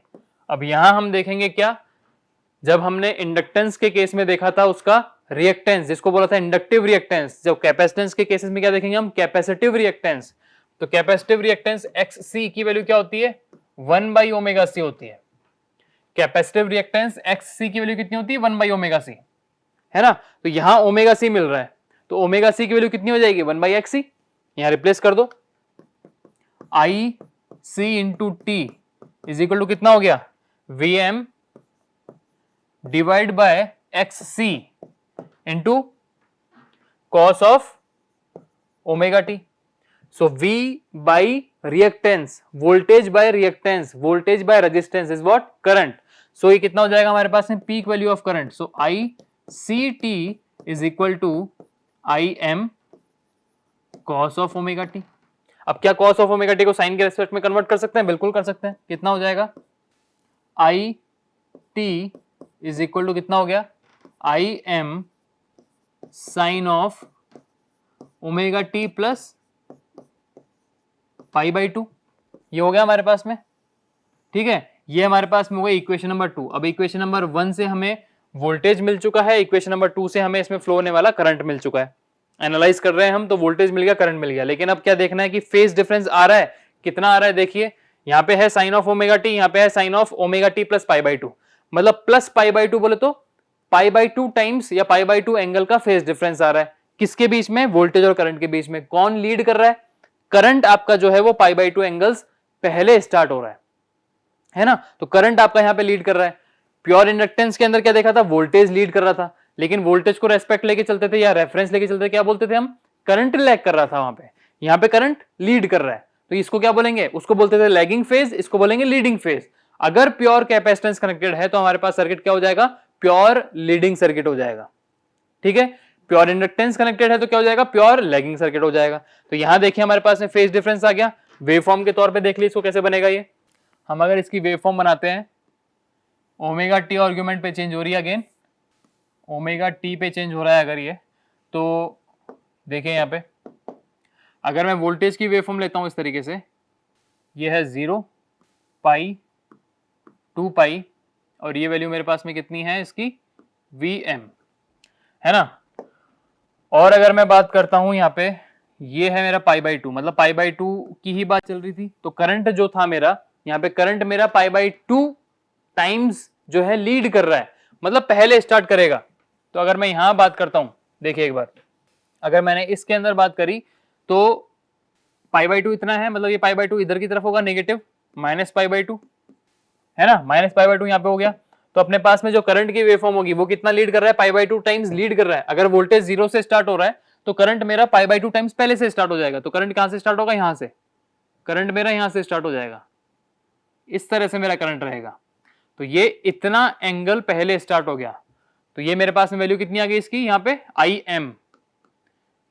अब यहां हम देखेंगे क्या, जब हमने इंडक्टेंस के केस में देखा था उसका रिएक्टेंस, जिसको बोला था इंडक्टिव रिएक्टेंस, जब कैपेसिटेंस के केसेस में क्या देखेंगे हम, कैपेसिटिव रिएक्टेंस। तो कैपेसिटिव रिएक्टेंस XC की वैल्यू क्या होती है, 1/ωc होती है। कैपेसिटिव रिएक्टेंस XC की वैल्यू कितनी होती है, 1/ωc, है ना। तो यहां ωc मिल रहा है, तो ωc की वैल्यू कितनी हो जाएगी, 1/XC। यहां रिप्लेस कर दो, IC into T is equal to कितना हो गया, VM divide by XC into cos of omega T. So V by reactance, voltage by reactance, voltage by resistance is what, current. So ये कितना हो जाएगा हमारे पास में, peak value of current. So ICT is equal to IM cos of omega T. अब क्या cos of omega T को साइन के रेस्पेक्ट में कन्वर्ट कर सकते हैं, बिल्कुल कर सकते हैं। कितना हो जाएगा, IT इज इक्वल टू कितना हो गया, IM sine of omega T plus π/2। ये हो गया हमारे पास में, ठीक है। ये हमारे पास में हो गया इक्वेशन नंबर 2। अब इक्वेशन नंबर 1 से हमें वोल्टेज मिल चुका है, इक्वेशन नंबर 2 से हमें इसमें फ्लो होने वाला करंट मिल चुका है। एनालाइज कर रहे हैं हम, तो वोल्टेज मिल गया, करंट मिल गया, लेकिन अब क्या देखना है कि फेज डिफरेंस आ रहा है, कितना आ रहा है, देखिए यहाँ पे है साइन ऑफ ओमेगा टी, यहाँ पे है sine of omega T plus π/2, मतलब प्लस π/2 बोले तो π/2 टाइम्स या π/2 एंगल का फेज डिफरेंस आ रहा है। किसके बीच में, वोल्टेज और करंट के बीच में। कौन लीड कर रहा है, करंट आपका जो है वो π/2 एंगल्स पहले स्टार्ट हो रहा है ना। तो करंट आपका यहां पे लीड कर रहा है। प्योर इंडक्टेंस के अंदर क्या देखा था, वोल्टेज लीड कर रहा था, लेकिन वोल्टेज को रेस्पेक्ट लेके चलते थे या रेफरेंस लेके चलते थे, क्या बोलते थे हम, करंट लैग कर रहा था वहां पे। यहाँ पे करंट लीड कर रहा है, तो इसको क्या बोलेंगे, उसको बोलते थे लैगिंग फेज, इसको बोलेंगे लीडिंग फेज। अगर प्योर कैपेसिटेंस कनेक्टेड है तो हमारे पास सर्किट क्या हो जाएगा, प्योर लीडिंग सर्किट हो जाएगा, ठीक है। प्योर इंडक्टेंस कनेक्टेड है तो क्या हो जाएगा, प्योर लैगिंग सर्किट हो जाएगा। तो यहां देखिए हमारे पास में फेज डिफरेंस आ गया। वेवफॉर्म के तौर पे देख लीजिए इसको कैसे बनेगा। ये हम अगर इसकी वेवफॉर्म बनाते हैं, ओमेगा टी आर्ग्यूमेंट पे चेंज हो रही है, अगेन ओमेगा टी पे चेंज हो रहा है अगर ये, तो देखिए यहाँ पे अगर मैं वोल्टेज की वेवफॉर्म लेता हूं इस तरीके से, ये है 0 पाई 2 पाई और ये वैल्यू मेरे पास में कितनी है इसकी, Vm, है ना। और अगर मैं बात करता हूं यहाँ पे, ये है मेरा π/2, मतलब π/2 की ही बात चल रही थी। तो करंट जो था मेरा यहाँ पे, करंट मेरा π/2 टाइम्स जो है लीड कर रहा है, मतलब पहले स्टार्ट करेगा। तो अगर मैं यहां बात करता हूं, देखिए एक बार, अगर मैंने इसके अंदर बात करी तो π/2 इतना है, मतलब ये π/2 इधर की तरफ होगा नेगेटिव, -π/2 है ना, -π/2 यहाँ पे हो गया। तो अपने पास में जो करंट की वेवफॉर्म होगी वो कितना लीड कर रहा है, π/2 टाइम्स लीड कर रहा है। अगर वोल्टेज 0 से स्टार्ट हो रहा है तो करंट मेरा π/2 टाइम्स पहले से स्टार्ट हो जाएगा। तो करंट कहां से स्टार्ट होगा, यहां से, करंट मेरा यहां से स्टार्ट हो जाएगा, इस तरह से मेरा करंट रहेगा। तो ये इतना एंगल पहले स्टार्ट हो गया। तो ये मेरे पास में वैल्यू कितनी आ गई इसकी, यहाँ पे IM,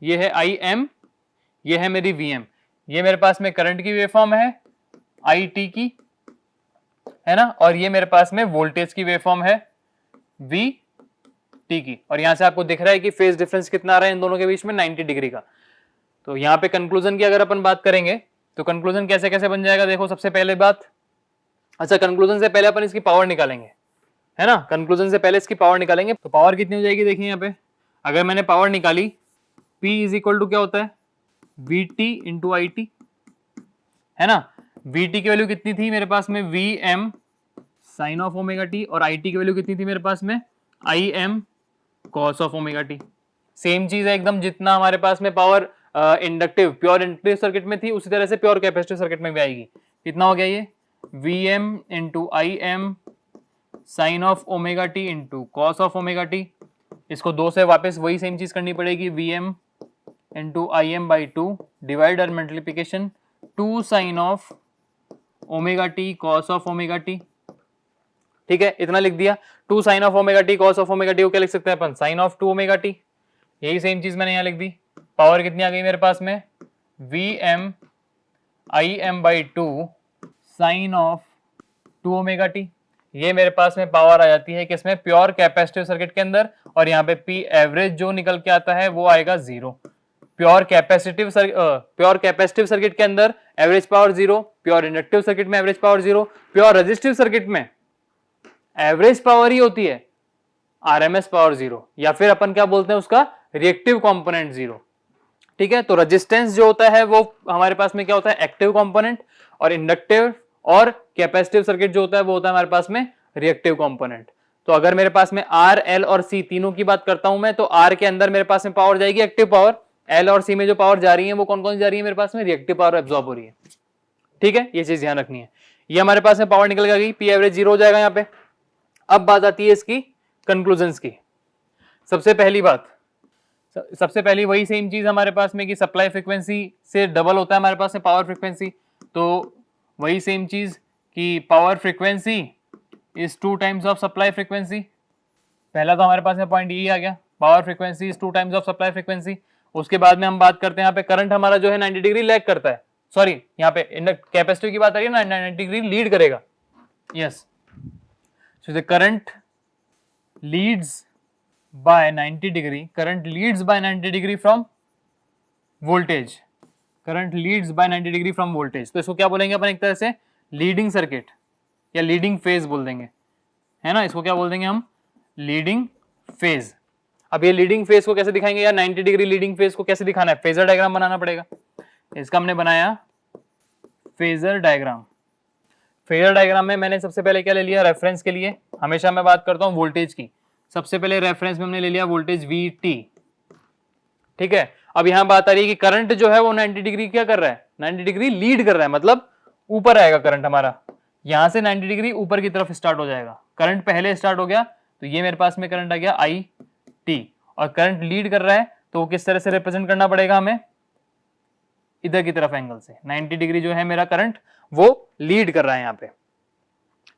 ये है IM, ये है मेरी VM। ये मेरे पास में करंट की वेवफॉर्म है IT की, है ना, और ये मेरे पास में वोल्टेज की वेवफॉर्म है VT की। और यहां से आपको दिख रहा है कि फेज डिफरेंस कितना आ रहा है इन दोनों के बीच में, 90 डिग्री का। तो यहाँ पे कंक्लूजन की अगर अपन बात करेंगे तो कंक्लूजन कैसे कैसे बन जाएगा, देखो सबसे पहले बात, अच्छा कंक्लूजन से पहले अपन इसकी पावर निकालेंगे, है ना, कंक्लूजन से पहले इसकी पावर निकालेंगे। तो पावर कितनी हो जाएगी, देखिए यहाँ पे अगर मैंने पावर निकाली, P इज इक्वल टू क्या होता है, VT इंटू IT, है ना। VT की वैल्यू कितनी थी मेरे पास में, VM sine of omega T, और IT की वैल्यू कितनी थी मेरे पास में, IM cos of omega T. Same चीज है एकदम, जितना हमारे पास में power inductive pure inductive circuit में थी उसी तरह से प्योर कैपेसिटिव सर्किट में भी आएगी। कितना हो गया ये, VM into IM sine of omega T into cos of omega T. इसको 2 से वापस वही सेम चीज करनी पड़ेगी, VM इंटू IM/2 डिवाइड और multiplication 2 sine of omega T cos of omega T, ठीक है, इतना लिख दिया। 2 sine of omega T cos of omega T को क्या लिख सकते हैं अपन, साइन ऑफ 2 ओमेगा टी। यही सेम चीज मैंने यहाँ लिख दी। पावर कितनी आ गई मेरे पास में, VM IM/2 sine of 2 omega T. ये मेरे पास में पावर आ जाती है किसमें, प्योर कैपेसिटिव सर्किट के अंदर, और यहाँ पे P एवरेज जो निकल के आता है वो आएगा 0। प्योर कैपेसिटिव सर्किट के अंदर average power 0, pure inductive circuit में average power 0, pure resistive circuit में एवरेज पावर ही होती है, RMS पावर 0, या फिर अपन क्या बोलते हैं उसका रिएक्टिव कंपोनेंट 0। ठीक है, तो रेजिस्टेंस जो होता है वो हमारे पास में क्या होता है एक्टिव कंपोनेंट, और इंडक्टिव और कैपेसिटिव सर्किट जो होता है वो होता है हमारे पास में रिएक्टिव कंपोनेंट। तो अगर मेरे पास में R, L और C तीनों की बात करता हूं मैं, तो R के अंदर मेरे पास में पावर जाएगी एक्टिव पावर, L और C में जो पावर जा रही है वो कौन कौन सी जा रही है मेरे पास में, रिएक्टिव पावर एब्जॉर्ब हो रही है। ठीक है, ये चीज ध्यान रखनी है। ये हमारे पास में पावर निकल गई, P एवरेज 0 हो जाएगा यहाँ पे। अब बात आती है इसकी कंक्लूजन्स की। सबसे पहली वही सेम चीज हमारे पास में कि सप्लाई फ्रीक्वेंसी से डबल होता है हमारे पास में पावर फ्रीक्वेंसी। तो वही सेम चीज कि power frequency is 2 times of supply frequency. पहला तो हमारे पास में पॉइंट यही आ गया, power frequency is 2 times of supply frequency. उसके बाद में हम बात करते हैं यहाँ पे करंट हमारा जो है 90 डिग्री लैग करता है, सॉरी यहाँ पे कैपेसिटिव की बात आ रही है ना, 90 डिग्री लीड करेगा। Yes, so the current Leeds by 90 degree, current leads by 90 degree from voltage, current leads by 90 degree from voltage। तो इसको क्या बोलेंगे अपन एक तरह से लीडिंग सर्किट या लीडिंग फेज बोल देंगे, है ना, इसको क्या बोल देंगे हम, लीडिंग फेज। अब ये लीडिंग फेज को कैसे दिखाएंगे यार, 90 डिग्री लीडिंग फेज को कैसे दिखाना है, फेजर डायग्राम बनाना पड़ेगा। इसका हमने बनाया फेजर डायग्राम। फेजर डायग्राम में मैंने सबसे पहले क्या ले लिया रेफरेंस के लिए, हमेशा मैं बात करता हूँ वोल्टेज की, सबसे पहले रेफरेंस में हमने ले लिया वोल्टेज VT। ठीक है, अब यहां बात आ रही है कि करंट जो है वो 90 डिग्री क्या कर रहा है, 90 डिग्री लीड कर रहा है, मतलब ऊपर आएगा करंट हमारा, यहां से 90 डिग्री ऊपर की तरफ स्टार्ट हो जाएगा। करंट पहले स्टार्ट हो गया तो ये मेरे पास में करंट आ गया IT, और करंट लीड कर रहा है तो वो किस तरह से रिप्रेजेंट करना पड़ेगा हमें, इधर की तरफ एंगल से 90 डिग्री जो है मेरा करंट वो लीड कर रहा है यहाँ पे।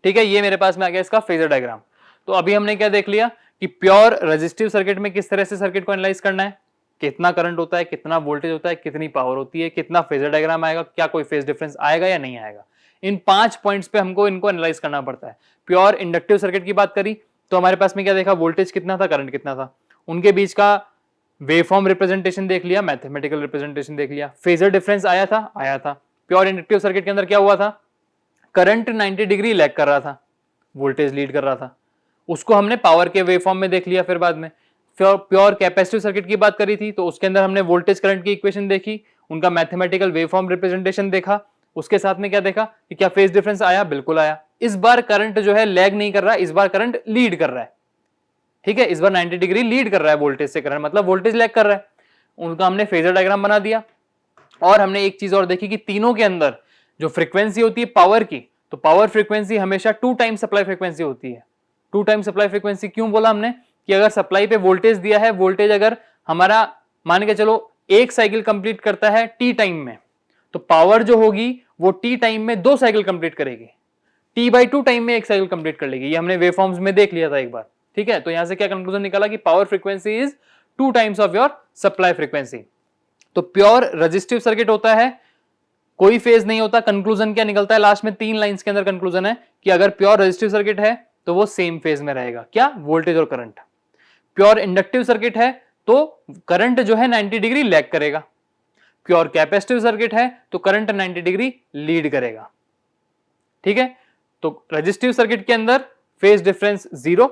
ठीक है, ये मेरे पास में आ गया इसका फेजर डायग्राम। तो अभी हमने क्या देख लिया कि प्योर रेजिस्टिव सर्किट में किस तरह से सर्किट को एनालाइज करना है, कितना करंट होता है, कितना वोल्टेज होता है, कितनी पावर होती है, कितना फेजर डायग्राम आएगा, क्या कोई फेज डिफरेंस आएगा या नहीं आएगा। इन 5 पॉइंट्स पे हमको इनको एनालाइज करना पड़ता है। प्योर इंडक्टिव सर्किट की बात करी तो हमारे पास में क्या देखा, वोल्टेज कितना था, करंट कितना था, उनके बीच का वेवफॉर्म रिप्रेजेंटेशन देख लिया, मैथमेटिकल रिप्रेजेंटेशन देख लिया, फेजर डिफरेंस आया था। प्योर इंडक्टिव सर्किट के अंदर क्या हुआ था, करंट 90 डिग्री लैग कर रहा था, वोल्टेज लीड कर रहा था, उसको हमने पावर के वेवफॉर्म में देख लिया। फिर बाद में प्योर कैपेसिटिव सर्किट की बात करी थी तो उसके अंदर हमने वोल्टेज करंट की इक्वेशन देखी, उनका मैथमेटिकल वेवफॉर्म रिप्रेजेंटेशन देखा, उसके साथ में क्या देखा कि क्या फेज डिफरेंस आया, बिल्कुल आया। इस बार करंट जो है लैग नहीं कर रहा, इस बार करंट लीड कर रहा है। ठीक है, इस बार 90 डिग्री लीड कर रहा है वोल्टेज से करंट, मतलब वोल्टेज लैग कर रहा है। उनका हमने फेजर डायग्राम बना दिया। और हमने एक चीज और देखी कि तीनों के अंदर जो फ्रीक्वेंसी होती है पावर की, तो पावर फ्रीक्वेंसी हमेशा 2 टाइम सप्लाई फ्रीक्वेंसी होती है। 2 टाइम सप्लाई फ्रीक्वेंसी क्यों बोला हमने, कि अगर सप्लाई पे वोल्टेज दिया है, वोल्टेज अगर हमारा मान के चलो 1 साइकिल कंप्लीट करता है T टाइम में, तो पावर जो होगी वो T टाइम में 2 साइकिल कंप्लीट करेगी, T/2 टाइम में 1 साइकिल कंप्लीट कर लेगी। ये हमने वेवफॉर्म्स में देख लिया था एक बार। ठीक है, तो यहां से क्या कंक्लूजन निकाला कि power frequency is 2 times of your supply frequency. तो प्योर रेजिस्टिव सर्किट होता है, कोई फेज नहीं होता। कंक्लूजन क्या निकलता है लास्ट में, 3 लाइंस के अंदर कंक्लूजन है कि अगर प्योर रेजिस्टिव सर्किट है तो वो सेम फेज में रहेगा, क्या, वोल्टेज और करंट। प्योर इंडक्टिव सर्किट है तो करंट जो है 90 डिग्री लैग करेगा। प्योर कैपेसिटिव सर्किट है तो करंट 90 डिग्री लीड करेगा। ठीक है, तो रेजिस्टिव सर्किट के अंदर फेज डिफरेंस 0,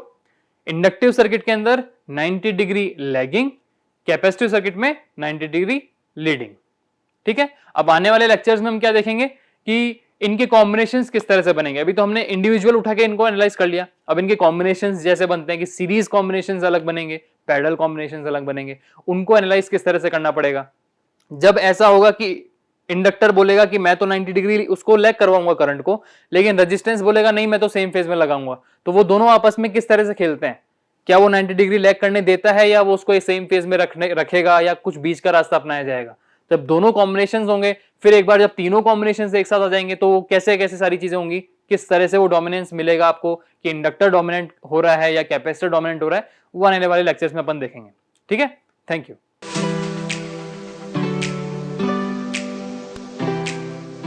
इंडक्टिव सर्किट के अंदर 90 डिग्री लैगिंग, कैपेसिटिव सर्किट में 90 डिग्री लीडिंग। ठीक है, अब आने वाले लेक्चर्स में हम क्या देखेंगे कि इनके कॉम्बिनेशंस किस तरह से बनेंगे। अभी तो हमने इंडिविजुअल उठा के इनको एनालाइज कर लिया, अब इनके कॉम्बिनेशंस जैसे बनते हैं कि सीरीज कॉम्बिनेशंस अलग बनेंगे, पैरेलल कॉम्बिनेशंस अलग बनेंगे, उनको एनालाइज किस तरह से करना पड़ेगा। जब ऐसा होगा कि इंडक्टर बोलेगा कि मैं तो 90 डिग्री उसको लैग करवाऊंगा करंट को, लेकिन रेजिस्टेंस बोलेगा नहीं मैं तो सेम फेज में लगाऊंगा, तो वो दोनों आपस में किस तरह से खेलते हैं, क्या वो 90 डिग्री लैग करने देता है या वो उसको सेम फेज में रखेगा या कुछ बीच का रास्ता अपनाया जाएगा। जब दोनों कॉम्बिनेशंस होंगे, फिर एक बार जब तीनों कॉम्बिनेशंस एक साथ आ जाएंगे तो कैसे कैसे सारी चीजें होंगी, किस तरह से वो डोमिनेंस मिलेगा आपको कि इंडक्टर डोमिनेंट हो रहा है या कैपेसिटर डोमिनेंट हो रहा है, वो आने वाले लेक्चर्स में अपन देखेंगे। ठीक है, थैंक यू।